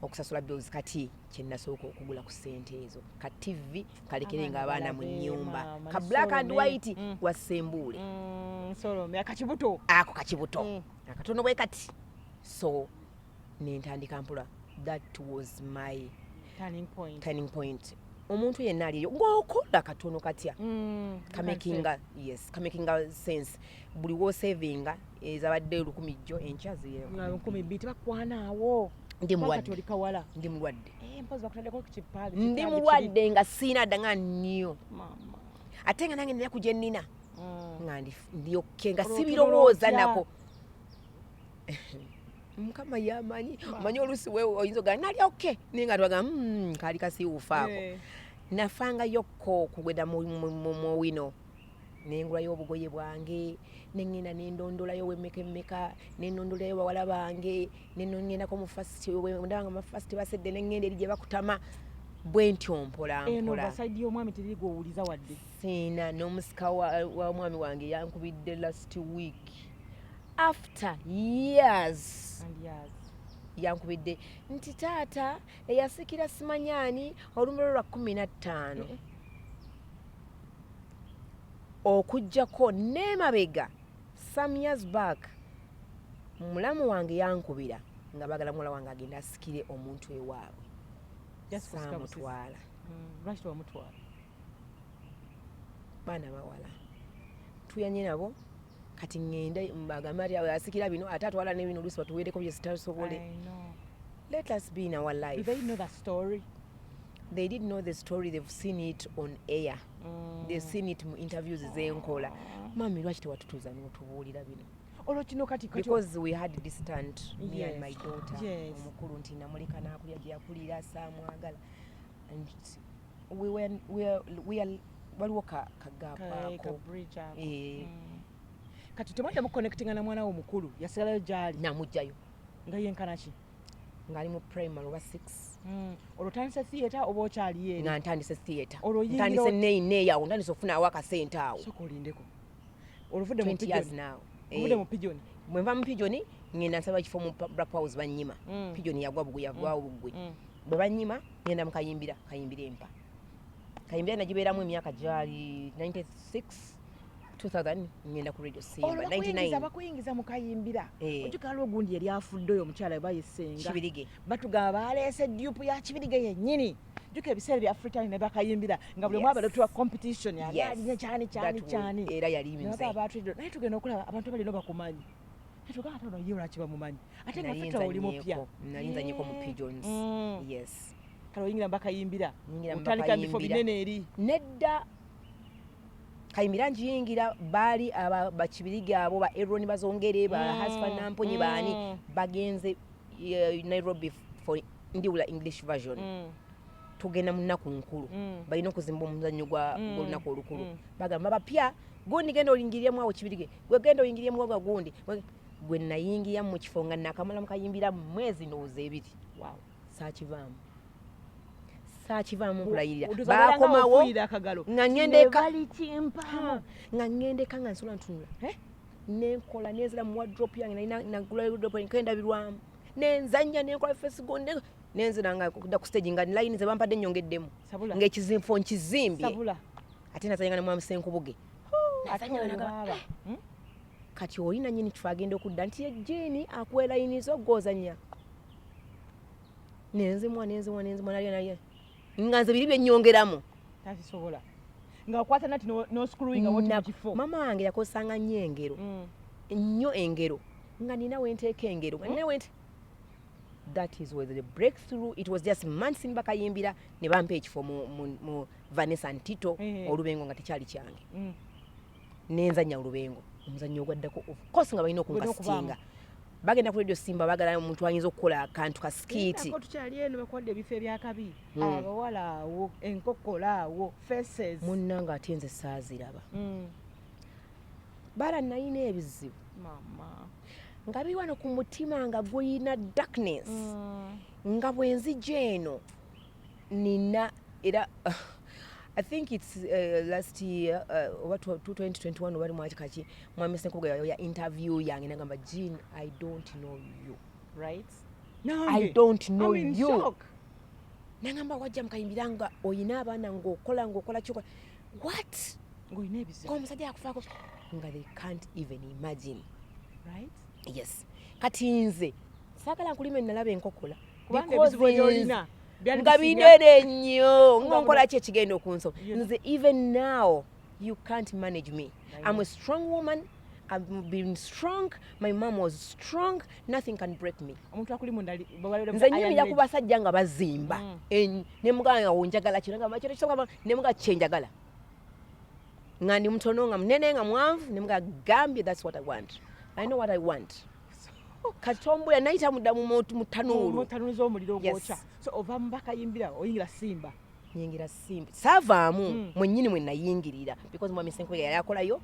okusasula bills. Kati kye nasooka okugula ku ssente ezo ka TV kalekere nga abaana mu nnyumba ka black and white wasembuule Solome akakibuto ako kakibuto akatono bwe kati. So nentandika mpula. That was my turning point. Omuntu yenna aliyo ng'okola katono katya kamakinga sense. Buli wo savinga ezabadde 1,000 jjo enkya zero 1,200 bakwanaawo. Ndi mulwadde. Ndi mulwadde nga siina ddanga nnyo. Ate nga nange nina kujja nnina nga ndi okay nga sibirowooza nako. Mukama yamanyi manyi olusi wewe oyinza ogaa nali okay naye nga twaga kaali kasiiwufaako. Nafanga yokko kugweda mu wino nengulayo obugoye bwange nengenda nendondolayo wemmeka nendondolayo bawala bange nenongendako mu fast ndabanga mu fast basedde nengenda eri gye bakutama bwe ntyo mpola baside y'omwami terigwe owuliza wadde. Siina n'omusika wa mwami wange yankubidde last week after years yankubidde nti taata eyasikira simanyaani olumero lwa 15 okujjako n'emabega some years back. Mulamu wange yankubira nga bagala muwala wange agenda asikire omuntu ewaabwe saamutwala. Lwaki wamutwala? Baana bawala tuyanye nabo kati ngende mbagamba ati asikira bino ate atwala n'ebino olusi batuweereko bye sitasobole. Let us be in our life. Do they know that story? They didn't know the story. They've seen it on air. They've seen it mu interviews zenkola. Mami lwaki tewatutuuza n'otubuulira bino? Because we had distant, me and my daughter. Omukulu nti namuleka n'akulya gye yakulira saamwagala. And we are waliwo kagaapaako. Kati temwadde mu connectinga na mwana wo mukulu yasigalayo gy'ali? Namugjayo. Nga yenkana ki? Ng'ali mu primary wa 6. Olwo otandise theatre oba okyali eri? Nga ntandise theatre. Ntandise neeyawo ntandise okufunaawo akasente awo. Soka olindeko. Oluvudde mu 20 years now. Oluvudde mu Pigeon? Bwe nva mu Pigeon ngenda nsaba ekifo mu Black House bannyima. Pigeon yagwa bugwe. Bwe bannyima ngenda mu Kayimbira empa. Kayimbira nagibeeramu emyaka gyali 96 2000 ngenda ku radio Simba 99. Bakuyingiza mu Kayimbira. Ojukala ogundi yali afudde oyo omukyala bayisenga. Kibirige. Batugamba baleese dupe ya Kibirige yennyini. Juka ebiseera bya African ne Bakayimbira nga buli mwaba tuwa competition yali alina kyani. Era yali minze. Naye tugenda okulaba abantu balina bakumanyi. Tugamba tono ye lwaki bamumanyi. Ate nga fata oli mupya. Nalinza nyeko mu Pigeons. Yes. Kalo oyingira Bakayimbira. Otandika bifo binene eri. Nedda Kayimbira njiyingira baali bakibirige abo ba Aaron Bazongere ba Hasfa Namponyi baani bagenze Nairobi for ndiwula English version. tugenda mu nnaku nkulu balina okuzimba omuzannyo gw'olunaku olukulu bagamba bapya gundi genda oyingiriramu awo kibirige gwe genda oyingiriramu awo gundi gwe nayingira mu kifo nga nakamala mukayimbira mwezi ndowooza 2 saakivaamu nkulayirira bakomawo nga ngendeka nga nsula ntunula nenkola nenzira mu wardrobe yange nagula wardrobe nkendabirwamu nenzanya nenkola face gonde nenzira nga kudda ku stage nga line ze bampadde nyongeddemu ng'ekizimfo nkizimbye ate nazanya ne mwamu senkubuge kati olina nyini kifo agenda okudda nti ejini akuwa line zo gozanya nenzimwa nalya nga nze biri byennyongeramu takisobola nga okwata nati no screwing awoti mu kifo mama wange yakosanga nnyo engero nga nina wenteeka engero nga nina wente that is where the breakthrough it was just months bakayimbira ne bampa ekifo mu Vanessa Ntito olubengo nga tekyali kyange nenzanya olubengo omuzannyo ogwaddako of course nga balina okunkasitinga bagenda ku radio Simba bagala omuntu ayinza okukola akantu ka skiti ko tukyali eno bakwadde ebifo ebyakabi abawala awo enkokola awo faces munnanga ate nze saaziraba bala nayina ebizibu mama nga biri wano ku mutima nga guyina darkness nga bwenzija eno nina era I think it's last year what 2021 wali mwakikaki mwami Senkubuge ya interview yange nagamba Jean I don't know you right I don't know I'm in you shock. nagamba wajja mukayimbiranga oyina abaana ng'okola kyokola what ngoyina ebizibu omusajja akufaako nga they can't even imagine right yes kati nze saagala nkulime nalaba enkokola kubanga ebizibu byolina nga binene nnyo ngonkola ki ekigenda okunso nze even now you can't manage me I'm a strong woman I've been strong my mom was strong nothing can break me omuntu akuli mundali nze nyimira ku basajja nga bazimba ne muganga wonjagala kiranga kino ne muga kyenjagala nga ndi mutono nga munene nga mwanvu ne muga gambye that's what I want I know what I want katombo ya naita mudamu mutanulu z'omuliro gwokya so ova mbaka yimbira oyingira Simba saavaamu mwennyini mwe nayingirira because mwami Senkubuge yali akolayo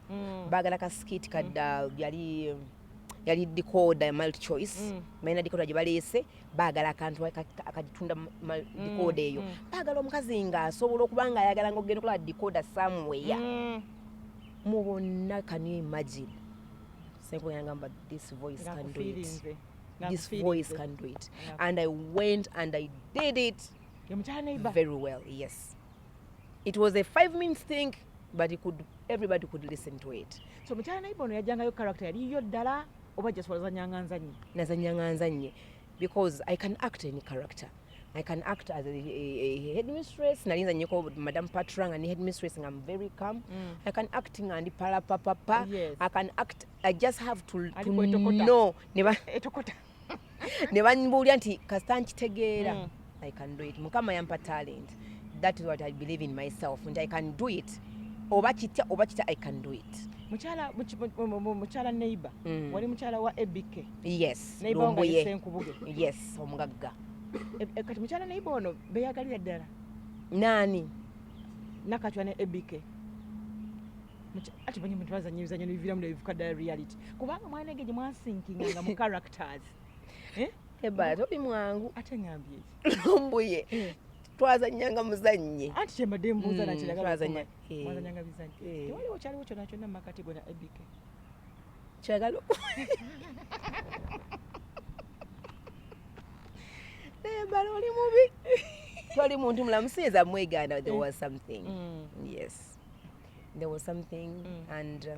baagala ka skit kadda yali decoder multi choice balina decoder gye baleese baagala akantu akatunda decoder eyo baagala omukazi nga asobola okuba nga ayagala ng'ogenda okola decoder somewhere mu bonna can you imagine Senkubuge yagamba this voice can do it this voice can do it and I went and I did it very well. Yes, it was a 5 minute thing but everybody could listen to it. So Mukyala Nei bono yajangayo character yali yo ddala oba just wazanyanga nzanye because I can act any character. I can act as a headmistress nalinza nyeko Madam Patrang and headmistress and I'm very calm. I can acting and pala papa. Yes. I can act. I just have to know neba nbulya nti kastanchi tegeera I can do it. Mukama yampa talent. That is what I believe in myself and I can do it. Oba kitya I can do it. Mukyala Neighbor wali mukyala wa Ebike. Yes. Neighbor nga Senkubuge. Yes, omugagga. Kati Mukyala Neighbor ono beyagalira ddala. Nani? Nakacwa ne Ebike. Ati banye muntu bazanyizanya n'ebivira mu ebifuka ddala reality. Kubanga mwana gye mwansinkinga nga mu characters. Eba tobi mwangu ate ngambye mbuye twazanyanga muzannye anti kyembadde mbuuza nakiragala twazanyanga bizannye tewaliwo kyaliwo kyonna kyonna makati gwe na Ebike kyagala nebala oli mubi twali muntu mulamusiza mweganda there was something yes there was something and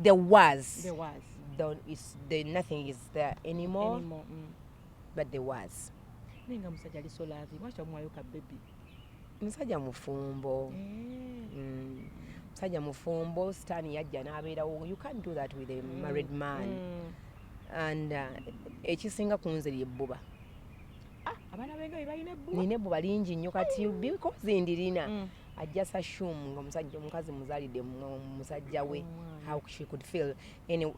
there was nothing is there anymore. But there was. Ninga musajja ali so lavi mwacha mwayo ka baby. Musajja mufumbo. Musajja mufumbo stani yajja nabeera you can't do that with a married man. And ekisinga kunze lyebbuba. Abaana benga bayina ebbuba. Nine ebbuba lingi nnyo kati because ndirina. I just assume omusajja omukazi muzalide musajja we how she could feel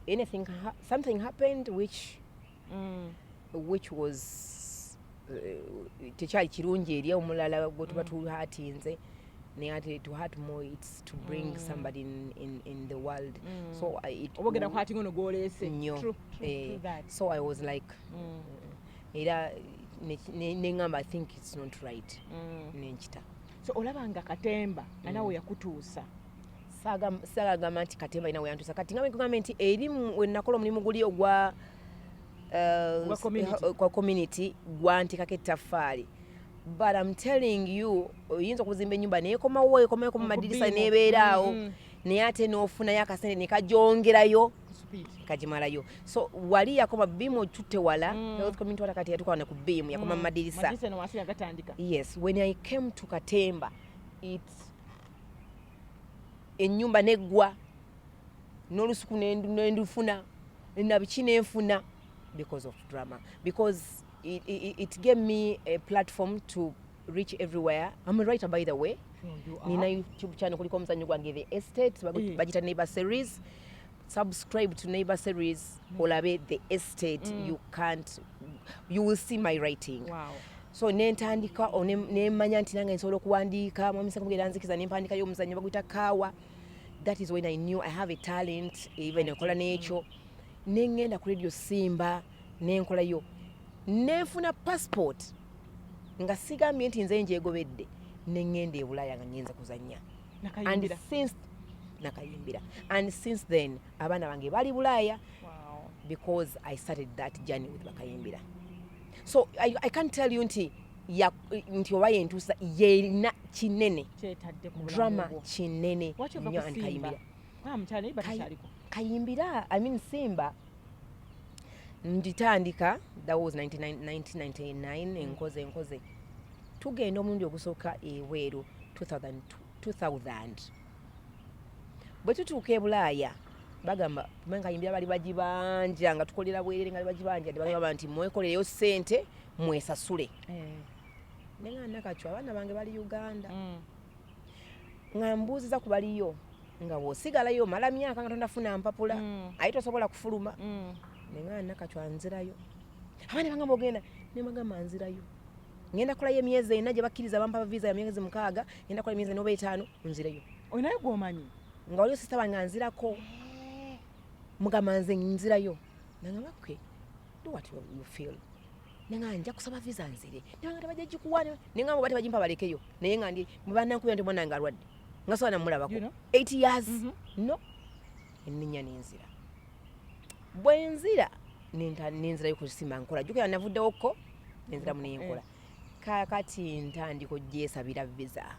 anything something happened which was tekyali kirungi eri omulala gwe tuba tuhatinze naye to hurt more it's to bring somebody in the world so obogera kwati ngono golese true so I was like era nengamba I think it's not right nenchita so olabanga Katemba anawe yakutuusa sagagamba nti Katemba ina weyantuusa kati nga bwe nti eri wenakola omulimu guli ogwa kwa community gwantikako ettaffaali but I'm telling you oyinza okuzimba ennyumba neekomawo mu madirisa neebeeraawo naye ate n'ofunayo akasente ne kajongerayo kagimalayo so wali yakoma biimu otutte wala health community wala kati yatukawana ku biimu yakoma mu madirisa yes when I came to Katemba it's ennyumba neggwa n'olusuku nendufuna nabiki nenfuna because of drama because it gave me a platform to reach everywhere. I'm a writer by the way. Nina YouTube channel kuliko omuzanyo gwange The Estate bagita Neighbor Series. Subscribe to Neighbor Series olabe The Estate. You will see my writing. Wow. So nentandika nemanya nti nange nsobola okuwandiika mwamisa kumugera nzikiza nempandika y'omuzanyo baguyita Kawa. That is when I knew I have a talent even okola n'ekyo nengenda ku radio Simba nenkolayo nefuna passport nga sigambye nti nze njegobedde nengenda e Bulaya nga ngenza kuzanya nakayimbira and since then abaana bange bali Bulaya because I started that journey with Bakayimbira so I can't tell you nti owaye entuusa yerina kinene drama kinene nnyo Kayimbira Kayimbira I mean Simba nditandika that was 1999 enkoze tugenda omundi ogusooka eweeru 2000 bwe tutuuka e Bulaaya bagamba Kayimbira bali bagibanja nga tukolera bwerere nga bagibanja bagamba nti mwekolereyo ssente mwesasule nenga Nakacwa abaana bange bali Uganda nga mbuuziza ku baliyo nga bw'osigalayo mala myaka nga tondafuna mpapula aye tosobola kufuluma nenga Nakacwa nzirayo abaana bangamba ogenda nemagamba nzirayo ngenda kolayo emyezi 4 gye bakkiriza bampa visa ya myezi 6 ngenda kolayo emyezi 5 nzirayo oyinayo gwomanyi nga oliyo sista wange nzirako mugamba nze nzirayo nangamba kwe do what you feel nenga nja kusaba visa nzire nenga tabajja gikuwane nenga bati bajimpa balekeyo naye nga ndi mubana nkubira ndi mwana ngalwadde nga sona mulabako 8 years no eninya nenzira bwenzira nenzira yuko Simba nkola juko yanavuddewo ko nenzira munenkola kakati ntandiko gyesabira visa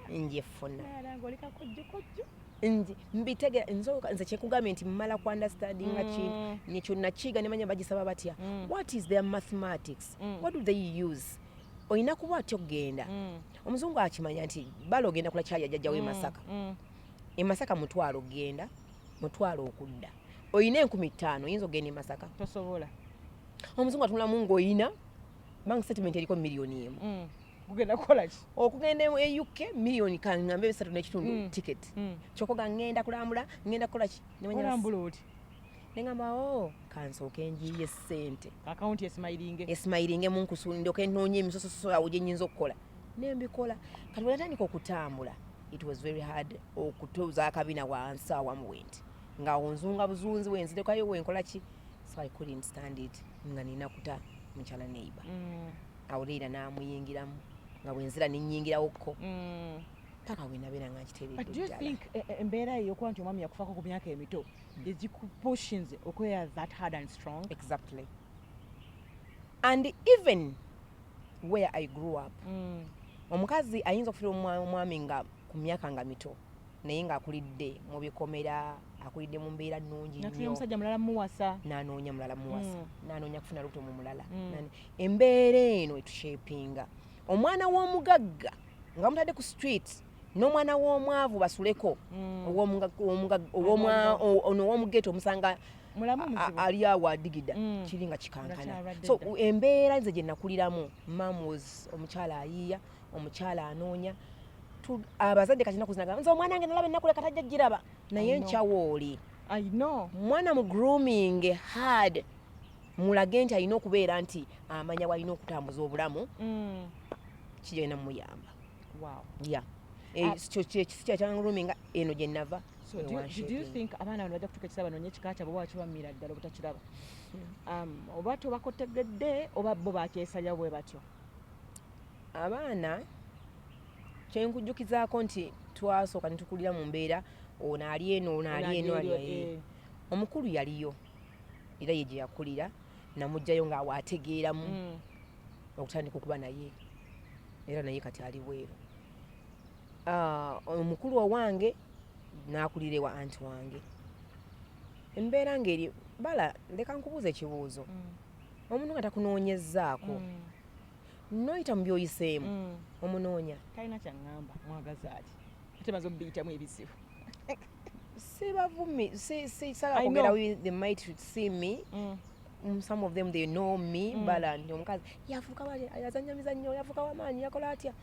nje fona ngolika kujjukujju nje mbitegera nze kyekugambye nti mmala ku understanding nga nikyo nakiga nemanya bagisaba batya what is their mathematics what do they use oyina kuba atyo genda omuzungu akimanya nti balo genda kula kyali ajjawe Masaka Masaka mutwalo genda mutwalo okudda oyina 1500 yinzo genda Masaka tosobola omuzungu atumula mungu oyina bank statement eriko milioni 1 kugenda kola ki okugenda e UK milioni kangambe 3.5 ticket chokoga ngenda kulambula ngenda kola ki kulambula oti nengamba kansooke njiye ssente account esmailinge munkusulinde okenonye emisososo awo gye nyinza okukola nembikola kati bwe natandika okutambula it was very hard okutuuza akabina wansi awamuwendi nga onzunga buzunzi wenzirekayo wenkola ki so I couldn't stand it nga nina kuta Mukyala Nei awulira namuyingiramu nga bwenzira nenyingirawo paka wenabeera nga nkiteeredde but do you think embeera eyokuba nti omwami yakufaako ku myaka emito ezikupushinze okweya that hard and strong exactly and even where I grew up omukazi ayinza okufiira omwami nga ku myaka nga mito naye ngaakulidde mu bikomera akulidde mu mbeera nnungi nnyo omusajja mulala muwasa nanoonya mulala muwasa nanoonya kufuna lubuto mu mulala embeera eno etushapinga omwana w'omugagga nga mutadde ku street n'omwana w'omwavu basuleko ow'omugeto omusanga ali awo adigida kiri nga kikankana so embeera nze gye nakuliramu mum was omukyala ayiiya omukyala anoonya abazadde kati nakuzinaga nze omwana wange nalaba ennaku leka tajja giraba naye nkyawooli I know mwana mu grooming hard mulage nti alina okubeera nti amanya walina okutambuza obulamu kigenda mumuyamba. Kyakyanguruminga eno gye nava. So do you think abaana bano bajja kutuuka ekisaba nonya ekika kyabwe bwakibamira ddala obutakiraba oba tobakotegedde oba bo bakyesalya bwe batyo? Abaana kyenkujjukizaako nti twasooka ne tukulira mu mbeera ono ali eno ono ali eno ali omukulu yaliyo era ye gye yakulira namugjayo ng'awo ategeeramu okutandika okuba naye era naye kati ali bweru. Omukulu owange n'akulira ewa anti wange. Embeera ng'eri bala leka nkubuuza ekibuuzo. Omuntu nga takunoonyezzaako noyita mu byoyiseemu omunoonya. Talina kyaŋŋamba mwagazaali ate maze obiyitamu ebizibu. Sibavumi sisala kwogera with they might see me. Some of them they know me. Bala ndi omukazi yafuuka bali yazanya mizannyo yafuuka w'amaanyi yakola atya.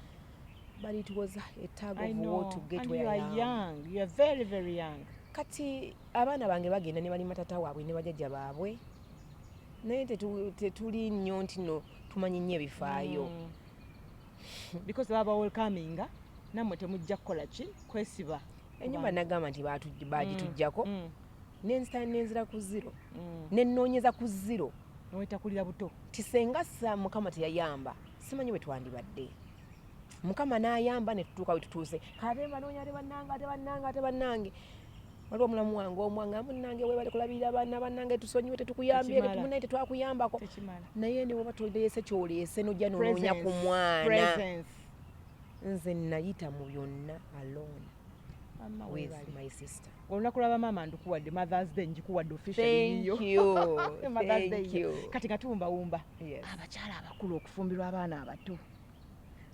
But it was a tug of war to get where I am. You are young. You are very, very young. Kati abaana bange bagenda ne bali matata waabwe ne bajjajja baabwe. Naye tetuli nnyo nti no tumanyi nnyo ebifaayo. Because baba welcoming nammwe temujja kukola ki kwesiba. Ennyumba nagamba nti baagitujjako. Nenzira ku zero. Nennoonyeza ku zero. Nowetakulira buto. Tisenga sa Mukama teyayamba. Simanyi bwe twandibadde. Mukama n'ayamba ne tutuuka we tutuuse. Kale banoonya ate bannange. Waliwo omulamu wange omwange munnange weebale kulabirira abaana bannange tusonyiwe tetukuyambye munaye tetwakuyambako. Naye ne bwoba toleese kyoleese nojja n'onoonya ku mwana. Nze nayita mu byonna alone with my sister. Olunaku lwa bamaama ndukuwadde Mother's Day njikuwadde officially yo. Thank you. Kati katumbawumba. Abakyala abakulu okufumbirwa abaana abato.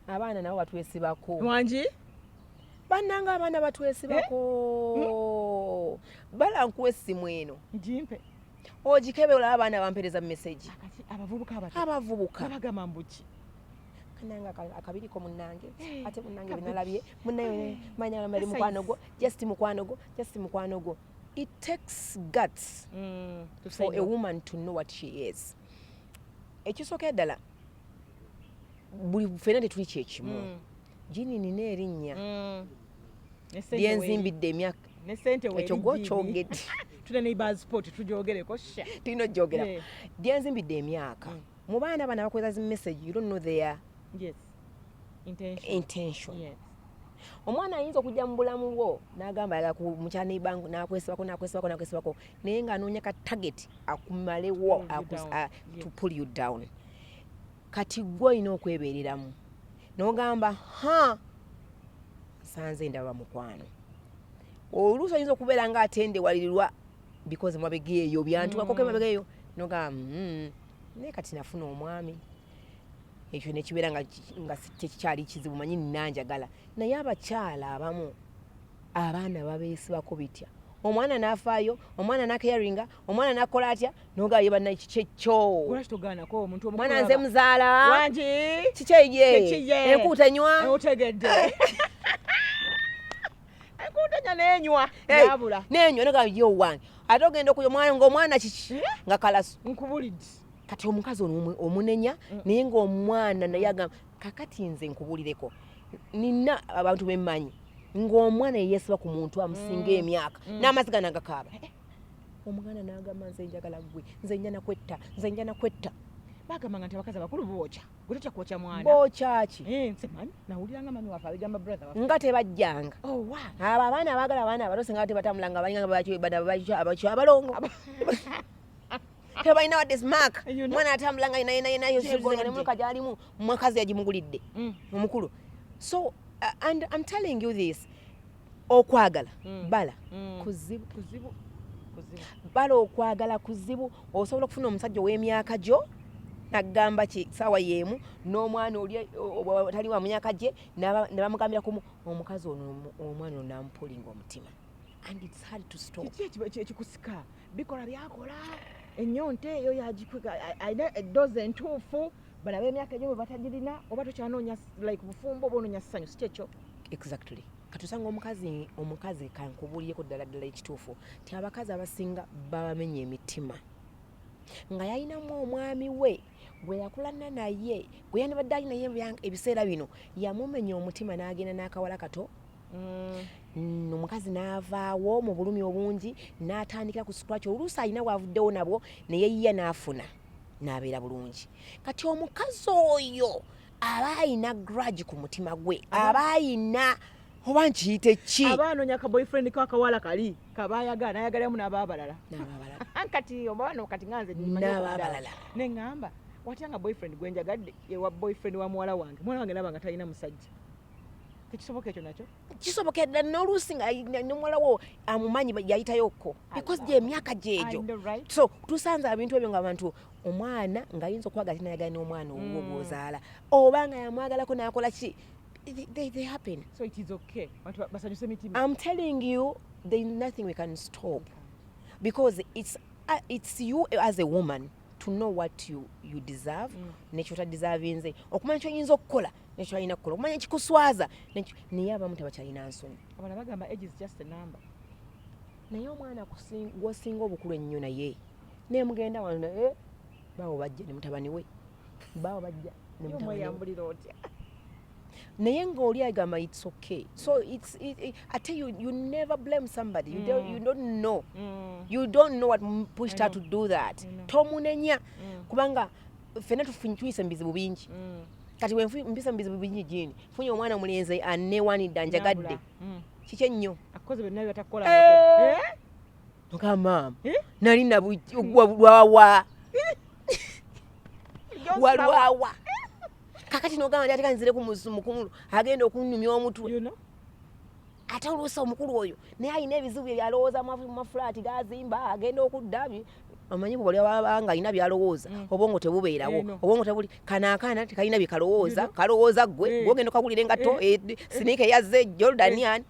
Abaana nabo batwesibako. Wangi? Bannanga abaana batwesibako. Bala nkuwe essimu eno. Njimpe. Ogikebera abaana bampereza message. Akati abavubuka abato. Abavubuka. Bagamba mbuki. Kananga akabiriko munnange. Ate munnange binalabye. Munnaye manya mali mukwanogo. Just mukwanogo. It takes guts for a woman to know what she is. Ekisooka ddala buli ffenna tetuli kyekimu. Jini nina erinnya lyenzimbidde emyaka ekyo gwokyogedde tuna neighbors sport tujogereko sha tulina ogyogera lyenzimbidde emyaka mu baana bana bakweza zi message you don't know their intention. Omwana ayinza okujja mu bulamu bwo n'agamba ayagala ku mukyala neighbor nakwesibako naye ng'anoonya ka target akumalewo to pull you down. Kati gwe olina okwebeereramu n'ogamba sanze ndaba mukwano. Oluusi oyinza okubeera ng'atendewalirirwa because mabegeeyo byantuwakoko mabegeeyo n'ogamba naye kati nafuna omwami. Ekyo nekibeera nga tekikyali kizibu manyi nnanjagala. Naye abakyala abamu abaana babeesibako bitya. Omwana n'afaayo, omwana n'akeyaringa, omwana n'akola atya n'ogaba ye bannaye kikyekyo. Lwakitogaanako omuntu omukulu. Mwana nze muzaala. Wangi. Kikyeye. Enkuuta nywa. Otegedde. Enkuuta nywa n'enywa. N'abula. N'enywa n'ogaba yo wange. Ate ogenda okuyo omwana ng'omwana kiki nga kalasu. Nkubulidde. Kati omukazi omunenya naye ng'omwana naye agamba kakati nze nkubulireko. Nina abantu bemmanyi. Ng'omwana yeesiba ku muntu amusinga emyaka n'amazzi nagakaaba. Omwana n'agamba nze njagala ggwe nze njja nakwetta. Bagamba nti abakazi abakulu bookya gwe totya kwokya mwana. Bookya ki? Nsemanyi nawuliranga mami waffe abigamba brother waffe. Nga tebajjanga. Abo abaana abaagala abaana abato singa tebatambulanga balinga abalongo. Tebalina wadde smack. Mwana atambulanga nayo muluka gy'alimu mwakazi yagimugulidde omukulu. So and I'm telling you this, okwagala bala kuzibu. Bala okwagala kuzibu. Osobola okufuna omusajja ow'emyaka gyo nagamba ki sawa yemu n'omwana oli tali wa myaka gye ne bamugambira ku omukazi ono omwana ono nampulinga omutima. And it's hard to stop. Kiki ekikusika bikola byakola ennyonte eyo yagikuga ayina edoze entuufu bala b'emyaka egyo bwe batagirina oba tokyanoonya like bufumbo oba onoonya ssanyu si kyekyo. Exactly. Katusanga omukazi kankubuliyeko ddala ekituufu ti abakazi abasinga babamenya emitima nga yalinamu omwami we gwe yakulana naye gwe yanabadde ali naye ebiseera bino yamumenya omutima n'agenda n'akawala kato. Omukazi n'avaawo mu bulumi obungi n'atandikira ku scratch. Oluusi alina bw'avuddewo nabwo naye yiye n'afuna n'abeera bulungi. Kati omukazi oyo aba ayina grudge ku mutima gwe, aba ayina oba nkiyite ki, aba anoonya ka boyfriend k'akawala kali kabaayagala n'ayagalamu n'abaabalala kati obaano kati nganze n'abaabalala ne ŋŋamba watya nga boyfriend gwe njagadde yewa boyfriend wa muwala wange naba nga talina musajja. Tekisoboka ekyo nakyo kisobokera n'oluusi nga n'omuwala wo amumanyi yayitayokko because gy'emyaka gyegyo. So tusanze ebintu ebyo ng'abantu omwana ng'ayinza okwagala tinayagala n'omwana owuwo gw'ozaala oba nga yamwagalako n'akola ki. They happen. So it is okay. I'm telling you, there is nothing we can stop because it's you as a woman to know what you deserve. Nekyo deserve nze okumanya ky'oyinza okukola nekyo alina kukola okumanya ekikuswaza naye abamu tebakyalina nsonyi. Abana bagamba age is just a number. Naye omwana gw'osinga obukulu ennyo naye naye mugenda wano baawo bajja ne mutabani we baawo bajja ne mutabani we naye ng'oli agamba it's okay. So I tell you, you never blame somebody. You don't know. You don't know what pushed her to do that. Tomunenya kubanga ffenna tuyise mu bizibu bingi. Kati we mpisa mu bizibu bingi jini funye omwana omulenzi anewanidde anjagadde kiki ennyo akoze bonna byatakola mukama nali nabulwawa walwawa kakati n'ogamba nti ate kanzire ku mukulu agenda okunnumya omutwe ate oluusi omukulu oyo naye alina ebizibu bye byalowooza mafulaati gazimba agenda okudda amanyi bw'oli abanga alina byalowooza obwongo tebubeerawo obwongo tebuli kanaakaana tekalina bye kalowooza ggwe gwogenda okagulira engato siniika eyazze Jordanian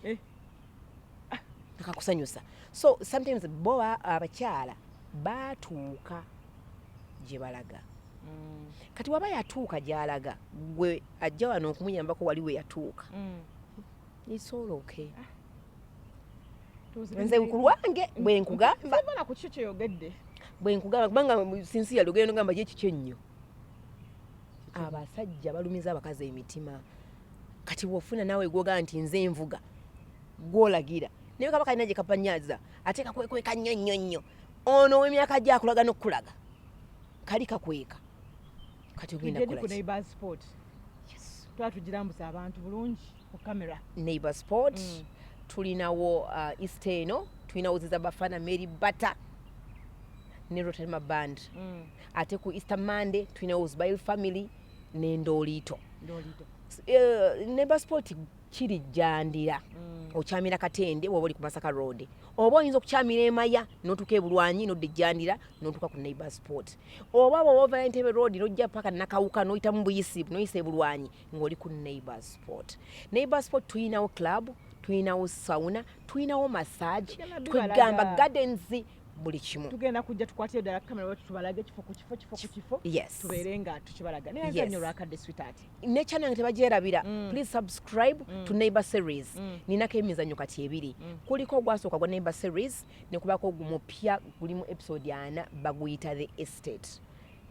akakusanyusa. So sometimes bo abakyala baatuuka gye balaga. Kati waba yatuuka gy'alaga gwe ajja wano okumuyambako wali we yatuuka. It's all okay. Nze ku lwange bwe nkugamba ku kyo kyeyogedde bwe nkugamba kubanga sinsiya lugendo ngamba gye kiki ennyo. Abasajja balumiza abakazi emitima. Kati wofuna nawe gwoga nti nze envuga gwolagira naye kaba kalina gye kapanyaza ate kakweka nnyo ono w'emyaka gy'akulaga n'okulaga kali kakweka. Kati ogenda kukola ki? Neighbor sport. Yes. Twatugirambuza abantu bulungi ku kamera. Neighbor sport. Tulinawo Easteno, tulinawo Zizabafana Mary Butter ne Rotary Band. Ate ku Easter Monday tulinawo Zbail Family ne Ndolito. Neighbor sport kiri jandira. Okyamira Katende woba oli ku Masaka Road. Oba oyinza okukyamira Emaya n'otuuka e Bulwanyi n'odda Jandira n'otuuka ku Neighbor Sport. Oba ova Entebbe Road n'ojja paka Nakawuka n'oyita mu Buyisi n'oyisa e Bulwanyi ng'oli ku Neighbor Sport. Neighbor Sport tuyinawo club, tuyinawo sauna, tuyinawo massage, twegamba gardens buli kimu. Tugenda kujja tukwatire ddala kamera wetu tubalage kifo ku kifo. Yes. Tubeere nga tukibalaga. Naye enzanyo lwakadde sweetheart. Ne channel tebagyerabira. Please subscribe to Neighbor Series. Ninako emizanyo kati ebiri. Kuliko ogwasooka gwa Neighbor Series ne kubako ogumupya gulimu episode 4 baguyita The Estate.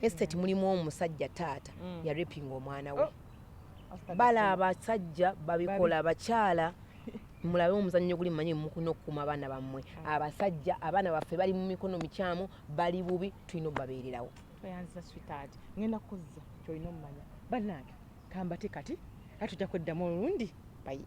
Estate mulimu omusajja taata ya raping omwana we. Bala abasajja babikola abakyala mulabe omuzannyo guli manyi mukuno okukuma abaana bammwe abasajja abaana baffe bali mu mikono mikyamu bali bubi tulina obabeererawo. Toyanza sweetheart ngenda kuzza kyolina omumanya bannange kambate kati atujja kweddamu olundi bayi.